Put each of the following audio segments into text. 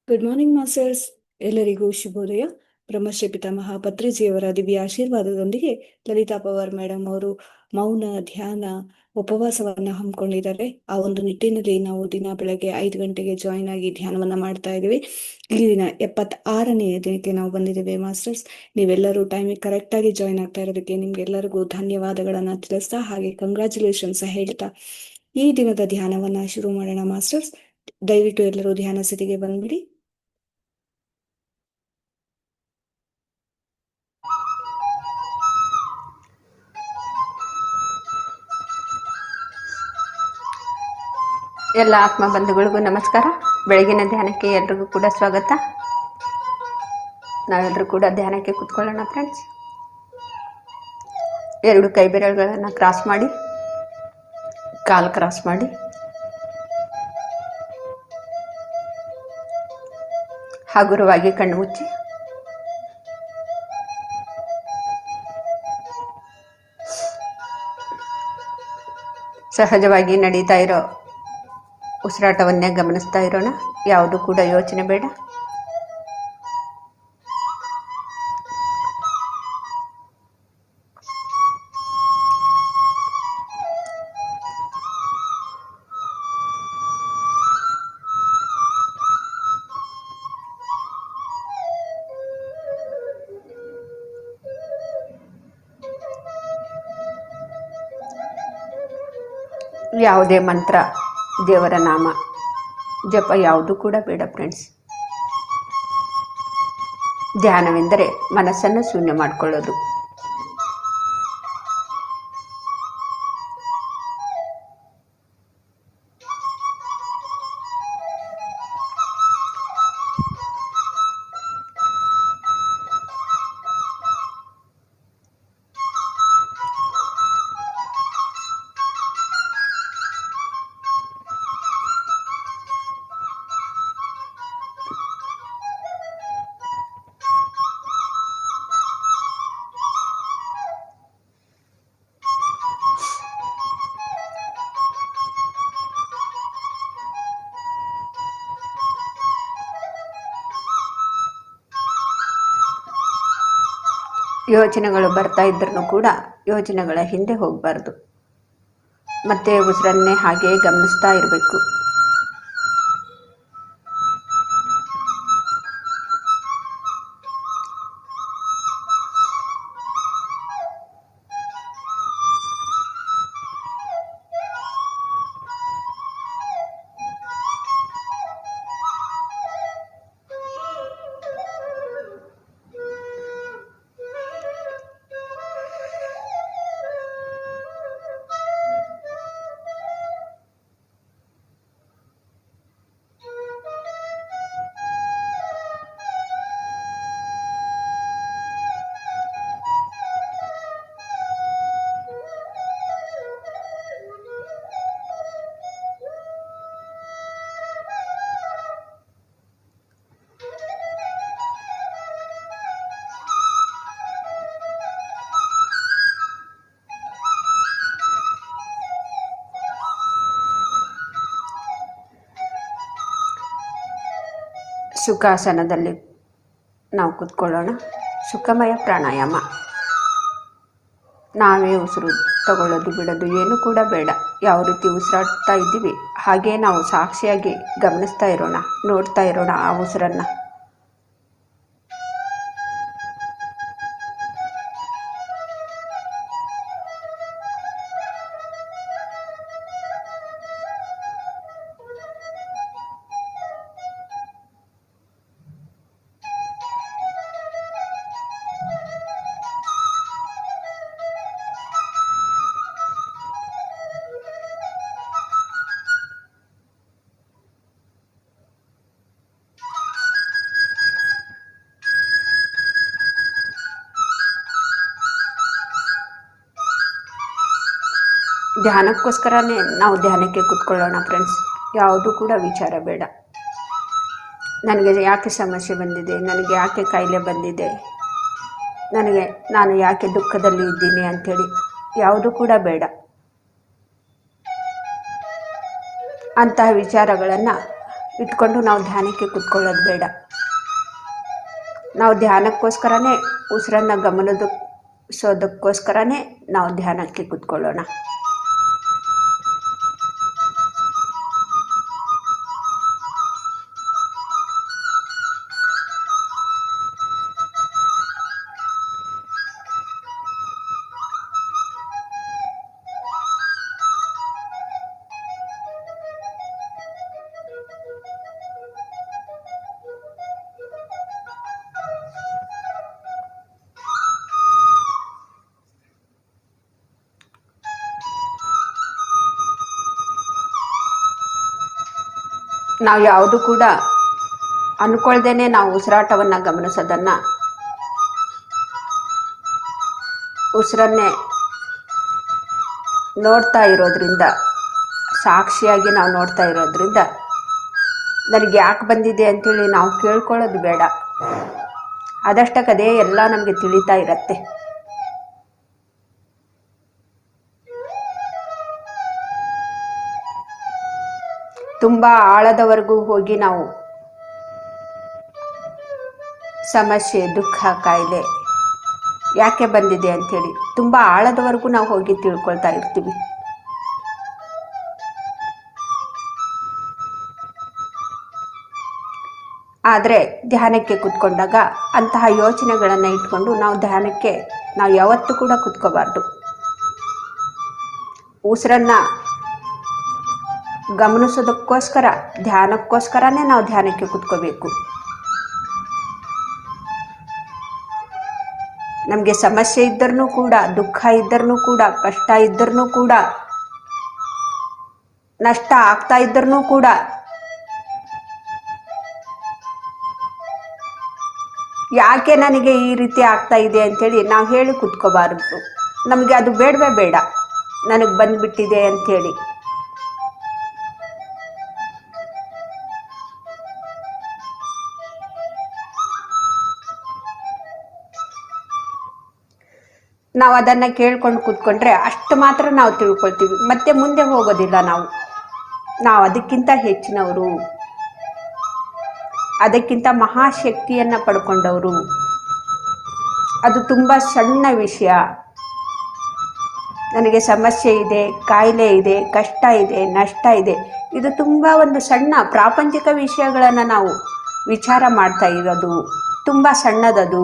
Good morning masters. ಎಲ್ಲರಿಗೂ ಶುಭೋದಯ. ಬ್ರಹ್ಮಶ್ರೀ ಪಿತಾಮಹ ಪತ್ರಿಜಿಯವರ ದಿವ್ಯ ಆಶೀರ್ವಾದದೊಂದಿಗೆ ಲಲಿತಾ ಪವಾರ್ ಮೇಡಮ್ ಅವರು ಮೌನ ಧ್ಯಾನ ಉಪವಾಸವನ್ನ ಹಮ್ಮಿಕೊಂಡಿದ್ದಾರೆ. ಆ ಒಂದು ನಿಟ್ಟಿನಲ್ಲಿ ನಾವು ದಿನ ಬೆಳಗ್ಗೆ 5 ಗಂಟೆಗೆ ಜಾಯಿನ್ ಆಗಿ ಧ್ಯಾನವನ್ನ ಮಾಡ್ತಾ ಇದ್ದೀವಿ. ಈ ದಿನ 76ನೇ ದಿನಕ್ಕೆ ನಾವು ಬಂದಿದ್ದೇವೆ ಮಾಸ್ಟರ್ಸ್. ನೀವೆಲ್ಲರೂ ಟೈಮಿಗೆ ಕರೆಕ್ಟ್ ಆಗಿ ಜಾಯಿನ್ ಆಗ್ತಾ ಇರೋದಕ್ಕೆ ನಿಮ್ಗೆಲ್ಲರಿಗೂ ಧನ್ಯವಾದಗಳನ್ನ ತಿಳಿಸ್ತಾ ಹಾಗೆ ಕಂಗ್ರ್ಯಾಚುಲೇಷನ್ಸ್ ಹೇಳ್ತಾ ಈ ದಿನದ ಧ್ಯಾನವನ್ನ ಶುರು ಮಾಡೋಣ ಮಾಸ್ಟರ್ಸ್. ದಯವಿಟ್ಟು ಎಲ್ಲರೂ ಧ್ಯಾನ ಸ್ಥಿತಿಗೆ ಬಂದ್ಬಿಡಿ. ಎಲ್ಲ ಆತ್ಮ ಬಂಧುಗಳಿಗೂ ನಮಸ್ಕಾರ. ಬೆಳಗಿನ ಧ್ಯಾನಕ್ಕೆ ಎಲ್ರಿಗೂ ಕೂಡ ಸ್ವಾಗತ. ನಾವೆಲ್ಲರೂ ಕೂಡ ಧ್ಯಾನಕ್ಕೆ ಕೂತ್ಕೊಳ್ಳೋಣ ಫ್ರೆಂಡ್ಸ್. 2 ಕೈ ಬೆರಳುಗಳನ್ನು ಕ್ರಾಸ್ ಮಾಡಿ, ಕಾಲು ಕ್ರಾಸ್ ಮಾಡಿ, ಹಗುರವಾಗಿ ಕಣ್ಣು ಮುಚ್ಚಿ ಸಹಜವಾಗಿ ನಡೀತಾ ಇರೋ ಉಸಿರಾಟವನ್ನೇ ಗಮನಿಸ್ತಾ ಇರೋಣ. ಯಾವುದು ಕೂಡ ಯೋಚನೆ ಬೇಡ. ಯಾವುದೇ ಮಂತ್ರ, ದೇವರ ನಾಮ ಜಪ ಯಾವುದು ಕೂಡ ಬೇಡ ಫ್ರೆಂಡ್ಸ್. ಧ್ಯಾನವೆಂದರೆ ಮನಸ್ಸನ್ನು ಶೂನ್ಯ ಮಾಡಿಕೊಳ್ಳೋದು. ಯೋಚನೆಗಳು ಬರ್ತಾ ಇದ್ರೂ ಕೂಡ ಯೋಚನೆಗಳ ಹಿಂದೆ ಹೋಗಬಾರ್ದು. ಮತ್ತೆ ಉಸಿರನ್ನೇ ಹಾಗೆ ಗಮನಿಸ್ತಾ ಇರಬೇಕು. ಸುಖಾಸನದಲ್ಲಿ ನಾವು ಕೂತ್ಕೊಳ್ಳೋಣ. ಸುಖಮಯ ಪ್ರಾಣಾಯಾಮ. ನಾವೇ ಉಸಿರು ತಗೊಳ್ಳೋದು ಬಿಡೋದು ಏನು ಕೂಡ ಬೇಡ. ಯಾವ ರೀತಿ ಉಸಿರಾಡ್ತಾ ಇದ್ದೀವಿ ಹಾಗೇ ನಾವು ಸಾಕ್ಷಿಯಾಗಿ ಗಮನಿಸ್ತಾ ಇರೋಣ, ನೋಡ್ತಾ ಇರೋಣ ಆ ಉಸಿರನ್ನು. ಧ್ಯಾನಕ್ಕೋಸ್ಕರನೇ ನಾವು ಧ್ಯಾನಕ್ಕೆ ಕೂತ್ಕೊಳ್ಳೋಣ ಫ್ರೆಂಡ್ಸ್. ಯಾವುದು ಕೂಡ ವಿಚಾರ ಬೇಡ. ನನಗೆ ಯಾಕೆ ಸಮಸ್ಯೆ ಬಂದಿದೆ, ನನಗೆ ಯಾಕೆ ಕಾಯಿಲೆ ಬಂದಿದೆ, ನಾನು ಯಾಕೆ ದುಃಖದಲ್ಲಿ ಇದ್ದೀನಿ ಅಂಥೇಳಿ ಯಾವುದು ಕೂಡ ಬೇಡ. ಅಂತಹ ವಿಚಾರಗಳನ್ನು ಇಟ್ಕೊಂಡು ನಾವು ಧ್ಯಾನಕ್ಕೆ ಕೂತ್ಕೊಳ್ಳೋದು ಬೇಡ. ನಾವು ಧ್ಯಾನಕ್ಕೋಸ್ಕರನೇ ಉಸಿರನ್ನು ಗಮನಿಸೋದಕ್ಕೋಸ್ಕರನೇ ನಾವು ಧ್ಯಾನಕ್ಕೆ ಕೂತ್ಕೊಳ್ಳೋಣ. ನಾವು ಯಾವುದು ಕೂಡ ಅಂದ್ಕೊಳ್ದೇನೆ ನಾವು ಉಸಿರಾಟವನ್ನು ಗಮನಿಸೋದನ್ನು, ಉಸಿರನ್ನೇ ನೋಡ್ತಾ ಇರೋದ್ರಿಂದ, ಸಾಕ್ಷಿಯಾಗಿ ನಾವು ನೋಡ್ತಾ ಇರೋದ್ರಿಂದ ನನಗೆ ಯಾಕೆ ಬಂದಿದೆ ಅಂಥೇಳಿ ನಾವು ಕೇಳ್ಕೊಳ್ಳೋದು ಬೇಡ. ಅದಷ್ಟಕ್ಕದೇ ಎಲ್ಲ ನಮಗೆ ತಿಳಿತಾ ಇರತ್ತೆ. ತುಂಬ ಆಳದವರೆಗೂ ಹೋಗಿ ನಾವು ಸಮಸ್ಯೆ, ದುಃಖ, ಕಾಯಿಲೆ ಯಾಕೆ ಬಂದಿದೆ ಅಂಥೇಳಿ ತುಂಬ ಆಳದವರೆಗೂ ನಾವು ಹೋಗಿ ತಿಳ್ಕೊಳ್ತಾ ಇರ್ತೀವಿ. ಆದರೆ ಧ್ಯಾನಕ್ಕೆ ಕೂತ್ಕೊಂಡಾಗ ಅಂತಹ ಯೋಚನೆಗಳನ್ನು ಇಟ್ಕೊಂಡು ನಾವು ಯಾವತ್ತೂ ಕೂಡ ಕೂತ್ಕೋಬಾರ್ದು. ಉಸಿರನ್ನು ಗಮನಿಸೋದಕ್ಕೋಸ್ಕರ, ಧ್ಯಾನಕ್ಕೋಸ್ಕರನೇ ನಾವು ಧ್ಯಾನಕ್ಕೆ ಕೂತ್ಕೋಬೇಕು. ನಮಗೆ ಸಮಸ್ಯೆ ಇದ್ದರೂ ಕೂಡ, ದುಃಖ ಇದ್ದರೂ ಕೂಡ, ಕಷ್ಟ ಇದ್ದರೂ ಕೂಡ, ನಷ್ಟ ಆಗ್ತಾ ಇದ್ದರೂ ಕೂಡ ಯಾಕೆ ನನಗೆ ಈ ರೀತಿ ಆಗ್ತಾ ಇದೆ ಅಂಥೇಳಿ ನಾವು ಹೇಳಿ ಕೂತ್ಕೋಬಾರದು. ನಮಗೆ ಅದು ಬೇಡವೇ ಬೇಡ, ನನಗೆ ಬಂದುಬಿಟ್ಟಿದೆ ಅಂಥೇಳಿ. ನಾವು ಅದನ್ನು ಕೇಳ್ಕೊಂಡು ಕೂತ್ಕೊಂಡ್ರೆ ಅಷ್ಟು ಮಾತ್ರ ನಾವು ತಿಳ್ಕೊಳ್ತೀವಿ, ಮತ್ತೆ ಮುಂದೆ ಹೋಗೋದಿಲ್ಲ. ನಾವು ಅದಕ್ಕಿಂತ ಹೆಚ್ಚಿನವರು, ಅದಕ್ಕಿಂತ ಮಹಾಶಕ್ತಿಯನ್ನು ಪಡ್ಕೊಂಡವರು. ಅದು ತುಂಬ ಸಣ್ಣ ವಿಷಯ. ನನಗೆ ಸಮಸ್ಯೆ ಇದೆ, ಕಾಯಿಲೆ ಇದೆ, ಕಷ್ಟ ಇದೆ, ನಷ್ಟ ಇದೆ, ಇದು ತುಂಬ ಒಂದು ಸಣ್ಣ ಪ್ರಾಪಂಚಿಕ ವಿಷಯಗಳನ್ನು ನಾವು ವಿಚಾರ ಮಾಡ್ತಾ ಇರೋದು ತುಂಬ ಸಣ್ಣದದು.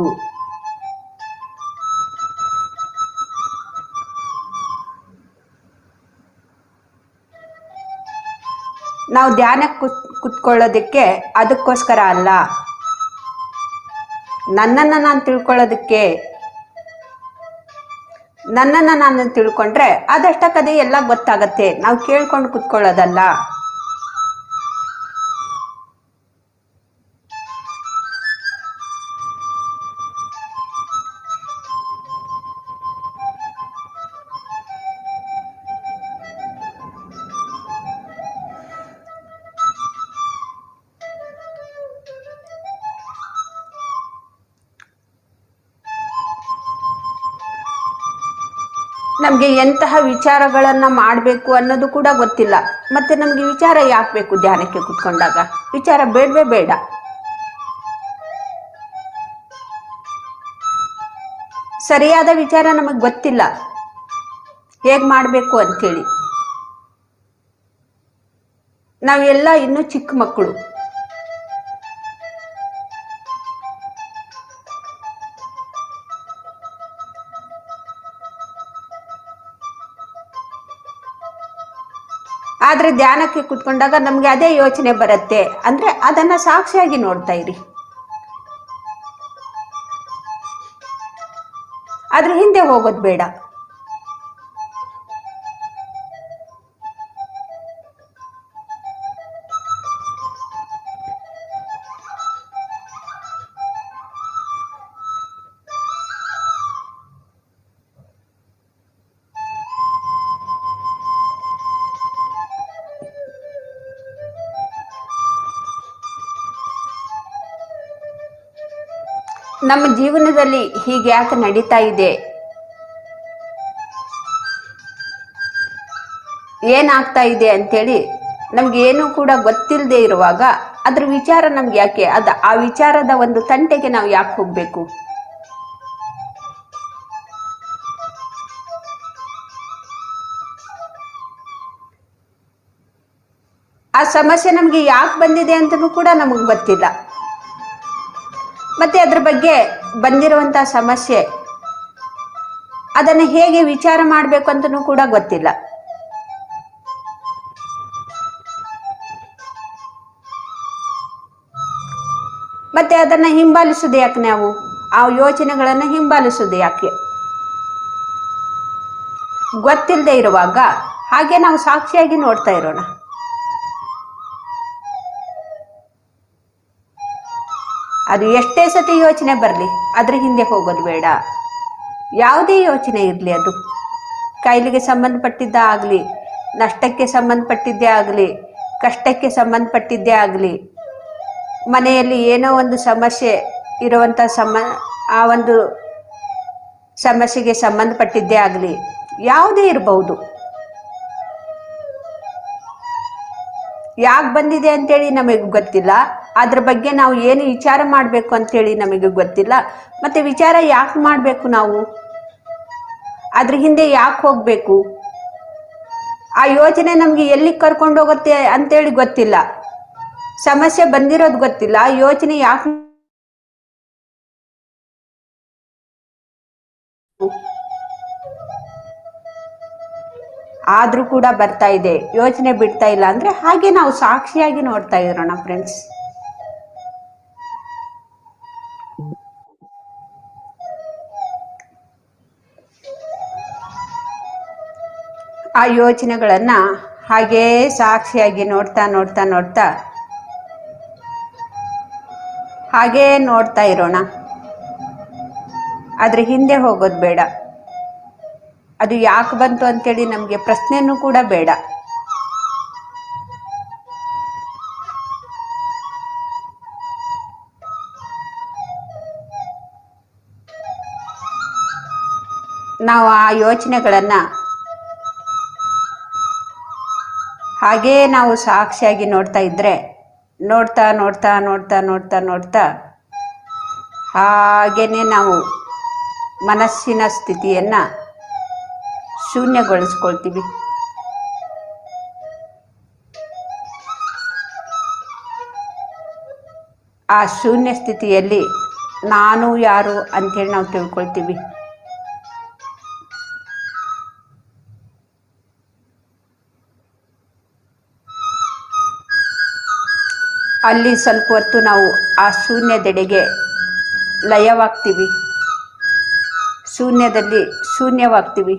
ನಾವು ಧ್ಯಾನಕ್ಕೆ ಕೂತ್ಕೊಳ್ಳೋದಕ್ಕೆ ಅದಕ್ಕೋಸ್ಕರ ಅಲ್ಲ, ನನ್ನನ್ನು ನಾನು ತಿಳ್ಕೊಳ್ಳೋದಕ್ಕೆ. ನನ್ನನ್ನು ನಾನು ತಿಳ್ಕೊಂಡ್ರೆ ಅದಷ್ಟಕ್ಕದೇ ಎಲ್ಲ ಗೊತ್ತಾಗತ್ತೆ. ನಾವು ಕೇಳ್ಕೊಂಡು ಕೂತ್ಕೊಳ್ಳೋದಲ್ಲ. ನಮಗೆ ಎಂತಹ ವಿಚಾರಗಳನ್ನು ಮಾಡಬೇಕು ಅನ್ನೋದು ಕೂಡ ಗೊತ್ತಿಲ್ಲ. ಮತ್ತೆ ನಮಗೆ ವಿಚಾರ ಯಾಕೆ ಬೇಕು? ಧ್ಯಾನಕ್ಕೆ ಕೂತ್ಕೊಂಡಾಗ ವಿಚಾರ ಬೇಡವೇ ಬೇಡ. ಸರಿಯಾದ ವಿಚಾರ ನಮಗೆ ಗೊತ್ತಿಲ್ಲ ಹೇಗೆ ಮಾಡಬೇಕು ಅಂಥೇಳಿ. ನಾವೆಲ್ಲ ಇನ್ನೂ ಚಿಕ್ಕ ಮಕ್ಕಳು. ಆದರೆ ಧ್ಯಾನಕ್ಕೆ ಕೂತ್ಕೊಂಡಾಗ ನಮಗೆ ಅದೇ ಯೋಚನೆ ಬರುತ್ತೆ ಅಂದರೆ ಅದನ್ನು ಸಾಕ್ಷಿಯಾಗಿ ನೋಡ್ತಾ ಇರಿ. ಅದ್ರ ಹಿಂದೆ ಹೋಗೋದು ಬೇಡ. ನಮ್ಮ ಜೀವನದಲ್ಲಿ ಹೀಗೆ ಯಾಕೆ ನಡೀತಾ ಇದೆ, ಏನಾಗ್ತಾ ಇದೆ ಅಂತೇಳಿ ನಮ್ಗೆ ಏನು ಕೂಡ ಗೊತ್ತಿಲ್ಲದೆ ಇರುವಾಗ ಅದ್ರ ವಿಚಾರ ನಮ್ಗೆ ಯಾಕೆ, ಆ ವಿಚಾರದ ಒಂದು ತಂಟೆಗೆ ನಾವು ಯಾಕೆ ಹೋಗ್ಬೇಕು? ಆ ಸಮಸ್ಯೆ ನಮ್ಗೆ ಯಾಕೆ ಬಂದಿದೆ ಅಂತಲೂ ಕೂಡ ನಮಗೆ ಗೊತ್ತಿಲ್ಲ. ಮತ್ತೆ ಅದ್ರ ಬಗ್ಗೆ ಬಂದಿರುವಂತಹ ಸಮಸ್ಯೆ ಅದನ್ನು ಹೇಗೆ ವಿಚಾರ ಮಾಡಬೇಕು ಅಂತಲೂ ಕೂಡ ಗೊತ್ತಿಲ್ಲ. ಮತ್ತೆ ಅದನ್ನ ಹಿಂಬಾಲಿಸುವುದು ಯಾಕೆ? ನಾವು ಆ ಯೋಚನೆಗಳನ್ನು ಹಿಂಬಾಲಿಸುವುದು ಯಾಕೆ? ಗೊತ್ತಿಲ್ಲದೆ ಇರುವಾಗ ಹಾಗೆ ನಾವು ಸಾಕ್ಷಿಯಾಗಿ ನೋಡ್ತಾ ಇರೋಣ. ಅದು ಎಷ್ಟೇ ಸತಿ ಯೋಚನೆ ಬರಲಿ ಅದ್ರ ಹಿಂದೆ ಹೋಗೋದು ಬೇಡ. ಯಾವುದೇ ಯೋಚನೆ ಇರಲಿ, ಅದು ಕಾಯಿಲೆಗೆ ಸಂಬಂಧಪಟ್ಟಿದ್ದ ಆಗಲಿ, ನಷ್ಟಕ್ಕೆ ಸಂಬಂಧಪಟ್ಟಿದ್ದೇ ಆಗಲಿ, ಕಷ್ಟಕ್ಕೆ ಸಂಬಂಧಪಟ್ಟಿದ್ದೇ ಆಗಲಿ, ಮನೆಯಲ್ಲಿ ಏನೋ ಒಂದು ಸಮಸ್ಯೆ ಇರುವಂಥ ಆ ಒಂದು ಸಮಸ್ಯೆಗೆ ಸಂಬಂಧಪಟ್ಟಿದ್ದೇ ಆಗಲಿ, ಯಾವುದೇ ಇರಬಹುದು. ಯಾಕೆ ಬಂದಿದೆ ಅಂತೇಳಿ ನಮಗೆ ಗೊತ್ತಿಲ್ಲ, ಅದ್ರ ಬಗ್ಗೆ ನಾವು ಏನು ವಿಚಾರ ಮಾಡಬೇಕು ಅಂತೇಳಿ ನಮಗೆ ಗೊತ್ತಿಲ್ಲ. ಮತ್ತೆ ವಿಚಾರ ಯಾಕೆ ಮಾಡಬೇಕು? ನಾವು ಅದ್ರ ಹಿಂದೆ ಯಾಕೆ ಹೋಗಬೇಕು? ಆ ಯೋಚನೆ ನಮಗೆ ಎಲ್ಲಿ ಕರ್ಕೊಂಡು ಹೋಗುತ್ತೆ ಅಂತೇಳಿ ಗೊತ್ತಿಲ್ಲ. ಸಮಸ್ಯೆ ಬಂದಿರೋದು ಗೊತ್ತಿಲ್ಲ, ಯೋಚನೆ ಯಾಕೆ ಆದ್ರೂ ಕೂಡ ಬರ್ತಾ ಇದೆ, ಯೋಚನೆ ಬಿಡ್ತಾ ಇಲ್ಲ ಅಂದ್ರೆ ಹಾಗೆ ನಾವು ಸಾಕ್ಷಿಯಾಗಿ ನೋಡ್ತಾ ಇರೋಣ ಫ್ರೆಂಡ್ಸ್. ಆ ಯೋಚನೆಗಳನ್ನ ಹಾಗೇ ಸಾಕ್ಷಿಯಾಗಿ ನೋಡ್ತಾ ನೋಡ್ತಾ ನೋಡ್ತಾ ಹಾಗೇ ನೋಡ್ತಾ ಇರೋಣ. ಅದ್ರ ಹಿಂದೆ ಹೋಗೋದು ಬೇಡ. ಅದು ಯಾಕೆ ಬಂತು ಅಂತೇಳಿ ನಮಗೆ ಪ್ರಶ್ನೆನೂ ಕೂಡ ಬೇಡ. ನಾವು ಆ ಯೋಚನೆಗಳನ್ನ ಹಾಗೇ ನಾವು ಸಾಕ್ಷಿಯಾಗಿ ನೋಡ್ತಾ ಇದ್ರೆ, ನೋಡ್ತಾ ನೋಡ್ತಾ ನೋಡ್ತಾ ನೋಡ್ತಾ ನೋಡ್ತಾ ಹಾಗೇನೆ ನಾವು ಮನಸ್ಸಿನ ಸ್ಥಿತಿಯನ್ನ ಶೂನ್ಯಗೊಳಿಸ್ಕೊಳ್ತೀವಿ. ಆ ಶೂನ್ಯ ಸ್ಥಿತಿಯಲ್ಲಿ ನಾನು ಯಾರು ಅಂತೇಳಿ ನಾವು ತಿಳ್ಕೊಳ್ತೀವಿ. ಅಲ್ಲಿ ಸ್ವಲ್ಪ ಹೊತ್ತು ನಾವು ಆ ಶೂನ್ಯದೆಡೆಗೆ ಲಯವಾಗ್ತೀವಿ, ಶೂನ್ಯದಲ್ಲಿ ಶೂನ್ಯವಾಗ್ತೀವಿ.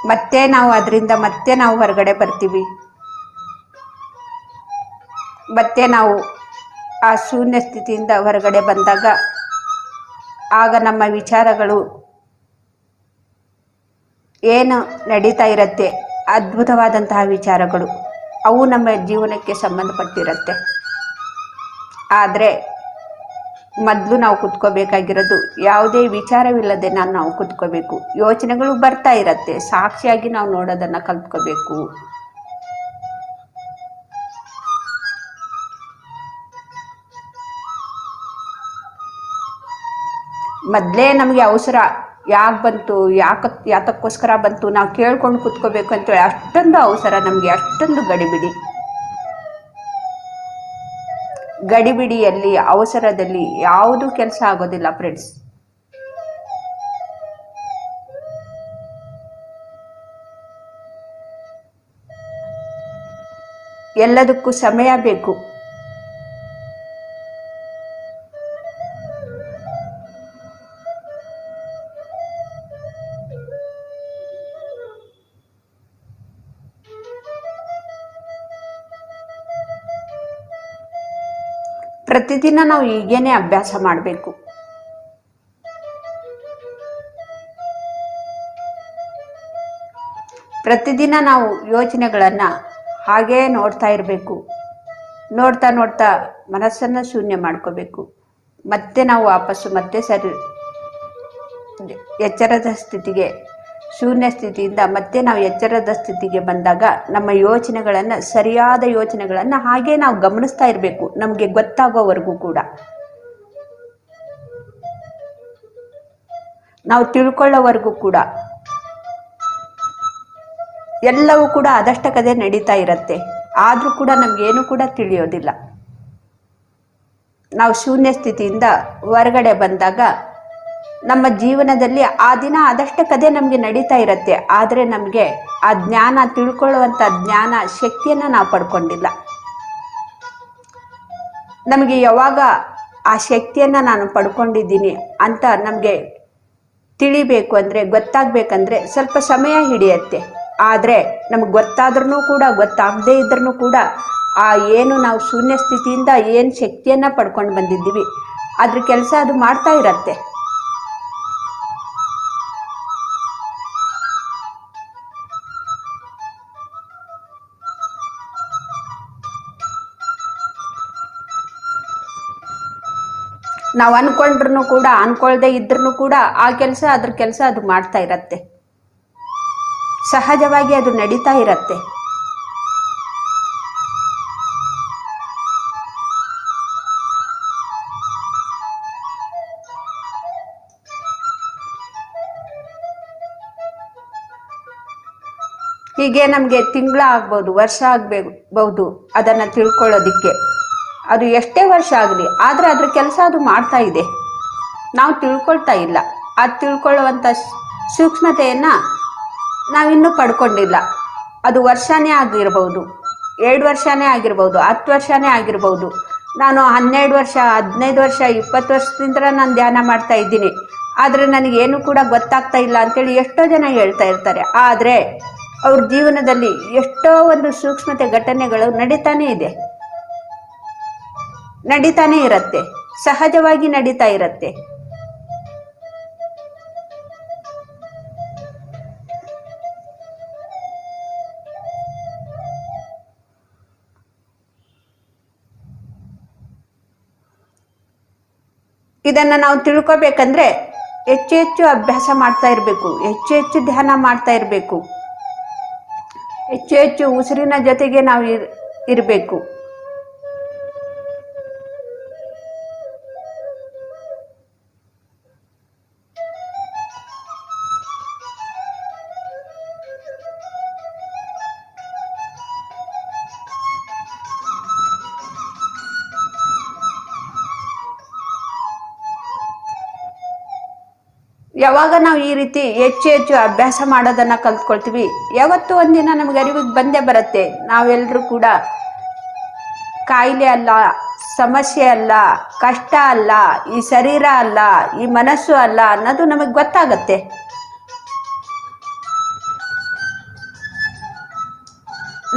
ಮತ್ತೆ ನಾವು ಅದರಿಂದ ಮತ್ತೆ ನಾವು ಹೊರಗಡೆ ಬರ್ತೀವಿ. ಮತ್ತೆ ನಾವು ಆ ಶೂನ್ಯ ಸ್ಥಿತಿಯಿಂದ ಹೊರಗಡೆ ಬಂದಾಗ ಆಗ ನಮ್ಮ ವಿಚಾರಗಳು ಏನು ನಡೀತಾ ಇರುತ್ತೆ, ಅದ್ಭುತವಾದಂತಹ ವಿಚಾರಗಳು, ಅವು ನಮ್ಮ ಜೀವನಕ್ಕೆ ಸಂಬಂಧಪಟ್ಟಿರುತ್ತೆ. ಆದರೆ ಮೊದಲು ನಾವು ಕುತ್ಕೋಬೇಕಾಗಿರೋದು ಯಾವುದೇ ವಿಚಾರವಿಲ್ಲದೆ ನಾವು ಕುತ್ಕೋಬೇಕು. ಯೋಚನೆಗಳು ಬರ್ತಾ ಇರತ್ತೆ, ಸಾಕ್ಷಿಯಾಗಿ ನಾವು ನೋಡೋದನ್ನು ಕಲ್ತ್ಕೋಬೇಕು. ಮೊದಲೇ ನಮಗೆ ಅವಸರ ಯಾಕೆ ಬಂತು, ಯಾತಕ್ಕೋಸ್ಕರ ಬಂತು, ನಾವು ಕೇಳ್ಕೊಂಡು ಕುತ್ಕೋಬೇಕು ಅಂತೇಳಿ ಅಷ್ಟೊಂದು ಅವಸರ ನಮಗೆ, ಅಷ್ಟೊಂದು ಗಡಿಬಿಡಿಯಲ್ಲಿ ಅವಸರದಲ್ಲಿ ಯಾವುದೂ ಕೆಲಸ ಆಗೋದಿಲ್ಲ ಫ್ರೆಂಡ್ಸ್. ಎಲ್ಲದಕ್ಕೂ ಸಮಯ ಬೇಕು. ಪ್ರತಿದಿನ ನಾವು ಹೀಗೇನೆ ಅಭ್ಯಾಸ ಮಾಡಬೇಕು. ಪ್ರತಿದಿನ ನಾವು ಯೋಚನೆಗಳನ್ನು ಹಾಗೇ ನೋಡ್ತಾ ಇರಬೇಕು. ನೋಡ್ತಾ ನೋಡ್ತಾ ಮನಸ್ಸನ್ನು ಶೂನ್ಯ ಮಾಡ್ಕೋಬೇಕು. ಮತ್ತೆ ನಾವು ವಾಪಸ್ಸು ಮತ್ತೆ ಎಚ್ಚರದ ಸ್ಥಿತಿಗೆ, ಶೂನ್ಯ ಸ್ಥಿತಿಯಿಂದ ಮತ್ತೆ ನಾವು ಎಚ್ಚರದ ಸ್ಥಿತಿಗೆ ಬಂದಾಗ ನಮ್ಮ ಯೋಚನೆಗಳನ್ನು, ಸರಿಯಾದ ಯೋಚನೆಗಳನ್ನು ಹಾಗೆ ನಾವು ಗಮನಿಸ್ತಾ ಇರಬೇಕು, ನಮಗೆ ಗೊತ್ತಾಗೋವರೆಗೂ ಕೂಡ. ನಾವು ತಿಳ್ಕೊಳ್ಳೋವರೆಗೂ ಕೂಡ ಎಲ್ಲವೂ ಕೂಡ ಅದಷ್ಟಕ್ಕದೇ ನಡೀತಾ ಇರತ್ತೆ. ಆದರೂ ಕೂಡ ನಮಗೇನು ಕೂಡ ತಿಳಿಯೋದಿಲ್ಲ. ನಾವು ಶೂನ್ಯ ಸ್ಥಿತಿಯಿಂದ ಹೊರಗಡೆ ಬಂದಾಗ ನಮ್ಮ ಜೀವನದಲ್ಲಿ ಆ ದಿನ ಅದಷ್ಟಕ್ಕದೇ ನಮಗೆ ನಡೀತಾ ಇರತ್ತೆ. ಆದರೆ ನಮಗೆ ಆ ಜ್ಞಾನ, ತಿಳ್ಕೊಳ್ಳುವಂಥ ಜ್ಞಾನ ಶಕ್ತಿಯನ್ನು ನಾವು ಪಡ್ಕೊಂಡಿಲ್ಲ. ನಮಗೆ ಯಾವಾಗ ಆ ಶಕ್ತಿಯನ್ನು ನಾನು ಪಡ್ಕೊಂಡಿದ್ದೀನಿ ಅಂತ ನಮಗೆ ತಿಳಿಬೇಕು ಅಂದರೆ, ಗೊತ್ತಾಗಬೇಕಂದ್ರೆ ಸ್ವಲ್ಪ ಸಮಯ ಹಿಡಿಯತ್ತೆ. ಆದರೆ ನಮಗೆ ಗೊತ್ತಾದ್ರೂ ಕೂಡ, ಗೊತ್ತಾಗದೇ ಇದ್ರೂ ಕೂಡ ಆ ಏನು ನಾವು ಶೂನ್ಯ ಸ್ಥಿತಿಯಿಂದ ಏನು ಶಕ್ತಿಯನ್ನು ಪಡ್ಕೊಂಡು ಬಂದಿದ್ದೀವಿ ಅದ್ರ ಕೆಲಸ ಅದು ಮಾಡ್ತಾ ಇರತ್ತೆ. ನಾವು ಅನ್ಕೊಂಡ್ರು ಕೂಡ, ಅನ್ಕೊಳ್ದೆ ಇದ್ರೂ ಕೂಡ ಆ ಕೆಲಸ, ಅದ್ರ ಕೆಲಸ ಅದು ಮಾಡ್ತಾ ಇರತ್ತೆ. ಸಹಜವಾಗಿ ಅದು ನಡೀತಾ ಇರತ್ತೆ. ಹೀಗೆ ನಮಗೆ ತಿಂಗಳ ಆಗ್ಬೋದು, ವರ್ಷ ಆಗಬಹುದು ಅದನ್ನು ತಿಳ್ಕೊಳ್ಳೋದಿಕ್ಕೆ. ಅದು ಎಷ್ಟೇ ವರ್ಷ ಆಗಲಿ, ಆದರೆ ಅದ್ರ ಕೆಲಸ ಅದು ಮಾಡ್ತಾ ಇದೆ. ನಾವು ತಿಳ್ಕೊಳ್ತಾ ಇಲ್ಲ. ಅದು ತಿಳ್ಕೊಳ್ಳುವಂಥ ಸೂಕ್ಷ್ಮತೆಯನ್ನು ನಾವಿನ್ನೂ ಪಡ್ಕೊಂಡಿಲ್ಲ. ಅದು ವರ್ಷನೇ ಆಗಿರ್ಬೋದು, 2 ವರ್ಷನೇ ಆಗಿರ್ಬೋದು, 10 ವರ್ಷನೇ ಆಗಿರ್ಬೋದು. ನಾನು 12 ವರ್ಷ, 15 ವರ್ಷ, 20 ವರ್ಷದಿಂದ ನಾನು ಧ್ಯಾನ ಮಾಡ್ತಾ ಇದ್ದೀನಿ, ಆದರೆ ನನಗೇನು ಕೂಡ ಗೊತ್ತಾಗ್ತಾ ಇಲ್ಲ ಅಂತೇಳಿ ಎಷ್ಟೋ ಜನ ಹೇಳ್ತಾ ಇರ್ತಾರೆ. ಆದರೆ ಅವ್ರ ಜೀವನದಲ್ಲಿ ಎಷ್ಟೋ ಒಂದು ಸೂಕ್ಷ್ಮತೆ ಘಟನೆಗಳು ನಡೀತಾನೇ ಇರತ್ತೆ, ಸಹಜವಾಗಿ ನಡೀತಾ ಇರತ್ತೆ. ಇದನ್ನು ನಾವು ತಿಳ್ಕೊಬೇಕಂದ್ರೆ ಹೆಚ್ಚು ಹೆಚ್ಚು ಅಭ್ಯಾಸ ಮಾಡ್ತಾ ಇರಬೇಕು, ಹೆಚ್ಚು ಹೆಚ್ಚು ಧ್ಯಾನ ಮಾಡ್ತಾ ಇರಬೇಕು, ಹೆಚ್ಚು ಹೆಚ್ಚು ಉಸಿರಿನ ಜೊತೆಗೆ ನಾವು ಇರಬೇಕು. ಯಾವಾಗ ನಾವು ಈ ರೀತಿ ಹೆಚ್ಚು ಹೆಚ್ಚು ಅಭ್ಯಾಸ ಮಾಡೋದನ್ನು ಕಲ್ತ್ಕೊಳ್ತೀವಿ, ಯಾವತ್ತೂ ಒಂದಿನ ನಮಗೆ ಅರಿವಿಗೆ ಬಂದೇ ಬರುತ್ತೆ. ನಾವೆಲ್ಲರೂ ಕೂಡ ಕಾಯಿಲೆ ಅಲ್ಲ, ಸಮಸ್ಯೆ ಅಲ್ಲ, ಕಷ್ಟ ಅಲ್ಲ, ಈ ಶರೀರ ಅಲ್ಲ, ಈ ಮನಸ್ಸು ಅಲ್ಲ ಅನ್ನೋದು ನಮಗೆ ಗೊತ್ತಾಗತ್ತೆ.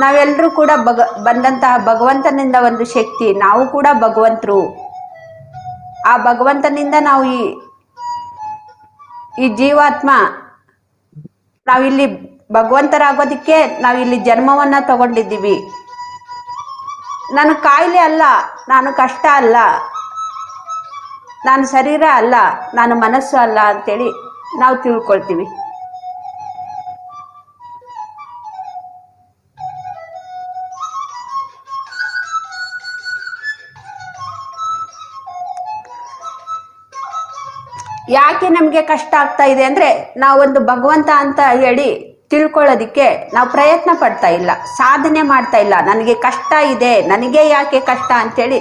ನಾವೆಲ್ಲರೂ ಕೂಡ ಬಂದಂತಹ ಭಗವಂತನಿಂದ ಒಂದು ಶಕ್ತಿ, ನಾವು ಕೂಡ ಭಗವಂತರು. ಆ ಭಗವಂತನಿಂದ ನಾವು ಈ ಜೀವಾತ್ಮ, ನಾವಿಲ್ಲಿ ಭಗವಂತರಾಗೋದಿಕ್ಕೆ ನಾವಿಲ್ಲಿ ಜನ್ಮವನ್ನ ತಗೊಂಡಿದ್ದೀವಿ. ನಾನು ಕಾಯಿಲೆ ಅಲ್ಲ, ನಾನು ಕಷ್ಟ ಅಲ್ಲ, ನಾನು ಶರೀರ ಅಲ್ಲ, ನಾನು ಮನಸ್ಸು ಅಲ್ಲ ಅಂತೇಳಿ ನಾವು ತಿಳ್ಕೊಳ್ತೀವಿ. ಯಾಕೆ ನಮಗೆ ಕಷ್ಟ ಆಗ್ತಾ ಇದೆ ಅಂದರೆ, ನಾವೊಂದು ಭಗವಂತ ಅಂತ ಹೇಳಿ ತಿಳ್ಕೊಳ್ಳೋದಿಕ್ಕೆ ನಾವು ಪ್ರಯತ್ನ ಪಡ್ತಾ ಇಲ್ಲ, ಸಾಧನೆ ಮಾಡ್ತಾ ಇಲ್ಲ. ನನಗೆ ಕಷ್ಟ ಇದೆ, ನನಗೆ ಯಾಕೆ ಕಷ್ಟ ಅಂತೇಳಿ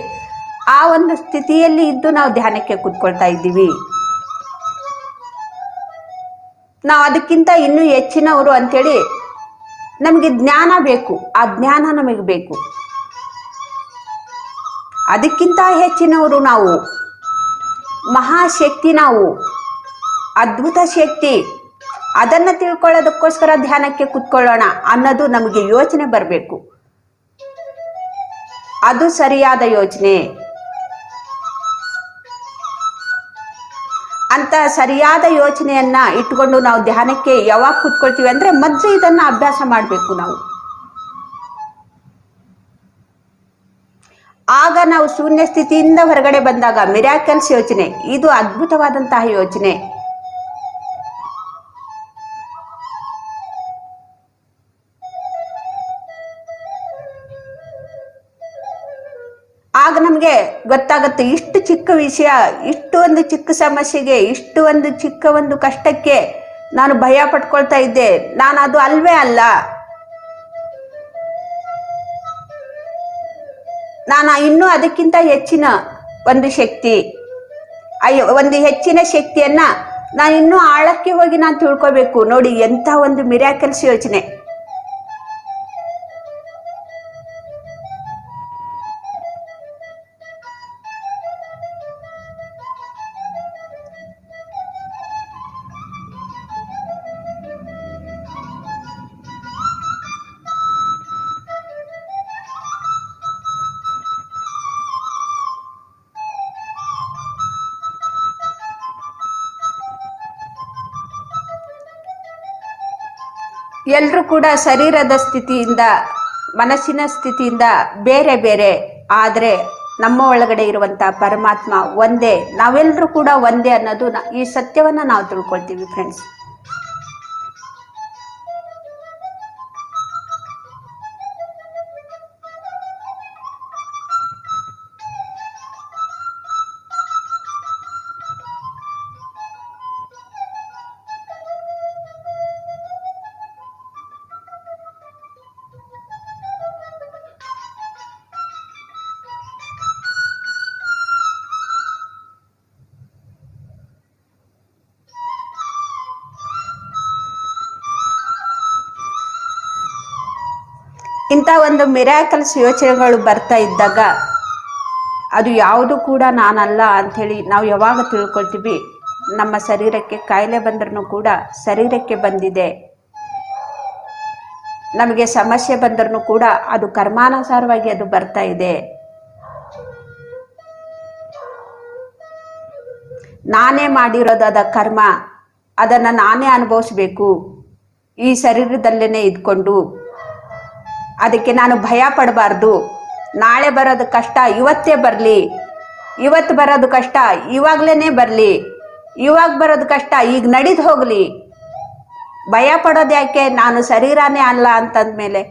ಆ ಒಂದು ಸ್ಥಿತಿಯಲ್ಲಿ ಇದ್ದು ನಾವು ಧ್ಯಾನಕ್ಕೆ ಕೂತ್ಕೊಳ್ತಾ ಇದ್ದೀವಿ. ನಾವು ಅದಕ್ಕಿಂತ ಇನ್ನೂ ಹೆಚ್ಚಿನವರು ಅಂಥೇಳಿ ನಮಗೆ ಜ್ಞಾನ ಬೇಕು, ಆ ಜ್ಞಾನ ನಮಗೆ ಬೇಕು. ಅದಕ್ಕಿಂತ ಹೆಚ್ಚಿನವರು ನಾವು, ಮಹಾಶಕ್ತಿ ನಾವು, ಅದ್ಭುತ ಶಕ್ತಿ. ಅದನ್ನು ತಿಳ್ಕೊಳ್ಳೋದಕ್ಕೋಸ್ಕರ ಧ್ಯಾನಕ್ಕೆ ಕೂತ್ಕೊಳ್ಳೋಣ ಅನ್ನೋದು ನಮಗೆ ಯೋಚನೆ ಬರಬೇಕು. ಅದು ಸರಿಯಾದ ಯೋಚನೆ. ಅಂತ ಸರಿಯಾದ ಯೋಚನೆಯನ್ನ ಇಟ್ಕೊಂಡು ನಾವು ಧ್ಯಾನಕ್ಕೆ ಯಾವಾಗ ಕೂತ್ಕೊಳ್ತೀವಿ ಅಂದರೆ, ಮೊದಲು ಇದನ್ನು ಅಭ್ಯಾಸ ಮಾಡಬೇಕು ನಾವು. ಆಗ ನಾವು ಶೂನ್ಯ ಸ್ಥಿತಿಯಿಂದ ಹೊರಗಡೆ ಬಂದಾಗ ಮಿರಾಕಲ್ಸ್ ಯೋಚನೆ, ಇದು ಅದ್ಭುತವಾದಂತಹ ಯೋಚನೆ. ಆಗ ನಮಗೆ ಗೊತ್ತಾಗುತ್ತೆ, ಇಷ್ಟು ಚಿಕ್ಕ ವಿಷಯ, ಇಷ್ಟು ಒಂದು ಚಿಕ್ಕ ಸಮಸ್ಯೆಗೆ, ಇಷ್ಟು ಒಂದು ಚಿಕ್ಕ ಒಂದು ಕಷ್ಟಕ್ಕೆ ನಾನು ಭಯ ಪಟ್ಕೊಳ್ತಾ ಇದ್ದೆ, ನಾನು ಅದು ಅಲ್ವೇ ಅಲ್ಲ, ನಾನು ಇನ್ನೂ ಅದಕ್ಕಿಂತ ಹೆಚ್ಚಿನ ಒಂದು ಶಕ್ತಿ, ಒಂದು ಹೆಚ್ಚಿನ ಶಕ್ತಿಯನ್ನ ನಾನು ಇನ್ನೂ ಆಳಕ್ಕೆ ಹೋಗಿ ನಾನು ತಿಳ್ಕೋಬೇಕು. ನೋಡಿ ಎಂಥ ಒಂದು ಮಿರಾಕಲ್ಸ್ ಯೋಚನೆ. ಎಲ್ಲರೂ ಕೂಡ ಶರೀರದ ಸ್ಥಿತಿಯಿಂದ, ಮನಸ್ಸಿನ ಸ್ಥಿತಿಯಿಂದ ಬೇರೆ ಬೇರೆ, ಆದರೆ ನಮ್ಮ ಒಳಗಡೆ ಇರುವಂಥ ಪರಮಾತ್ಮ ಒಂದೇ, ನಾವೆಲ್ಲರೂ ಕೂಡ ಒಂದೇ ಅನ್ನೋದು ಈ ಸತ್ಯವನ್ನು ನಾವು ತಿಳ್ಕೊಳ್ತೀವಿ ಫ್ರೆಂಡ್ಸ್. ಇಂಥ ಒಂದು ಮಿರಾಕಲ್ಸ್ ಯೋಚನೆಗಳು ಬರ್ತಾ ಇದ್ದಾಗ ಅದು ಯಾವುದು ಕೂಡ ನಾನಲ್ಲ ಅಂಥೇಳಿ ನಾವು ಯಾವಾಗ ತಿಳ್ಕೊಳ್ತೀವಿ, ನಮ್ಮ ಶರೀರಕ್ಕೆ ಕಾಯಿಲೆ ಬಂದ್ರೂ ಕೂಡ ಶರೀರಕ್ಕೆ ಬಂದಿದೆ, ನಮಗೆ ಸಮಸ್ಯೆ ಬಂದ್ರೂ ಕೂಡ ಅದು ಕರ್ಮಾನುಸಾರವಾಗಿ ಅದು ಬರ್ತಾ ಇದೆ, ನಾನೇ ಮಾಡಿರೋದಾದ ಕರ್ಮ, ಅದನ್ನು ನಾನೇ ಅನುಭವಿಸ್ಬೇಕು ಈ ಶರೀರದಲ್ಲೇನೆ ಇದ್ಕೊಂಡು, ಅದಕ್ಕೆ ನಾನು ಭಯ ಪಡಬಾರ್ದು. ನಾಳೆ ಬರೋದು ಕಷ್ಟ ಇವತ್ತೇ ಬರಲಿ, ಇವತ್ತು ಬರೋದು ಕಷ್ಟ ಇವಾಗಲೇ ಬರಲಿ, ಇವಾಗ ಬರೋದು ಕಷ್ಟ ಈಗ ನಡೆದು ಹೋಗಲಿ, ಭಯ ಪಡೋದು ಯಾಕೆ, ನಾನು ಶರೀರನೇ ಅಲ್ಲ ಅಂತಂದ್ಮೇಲೆ.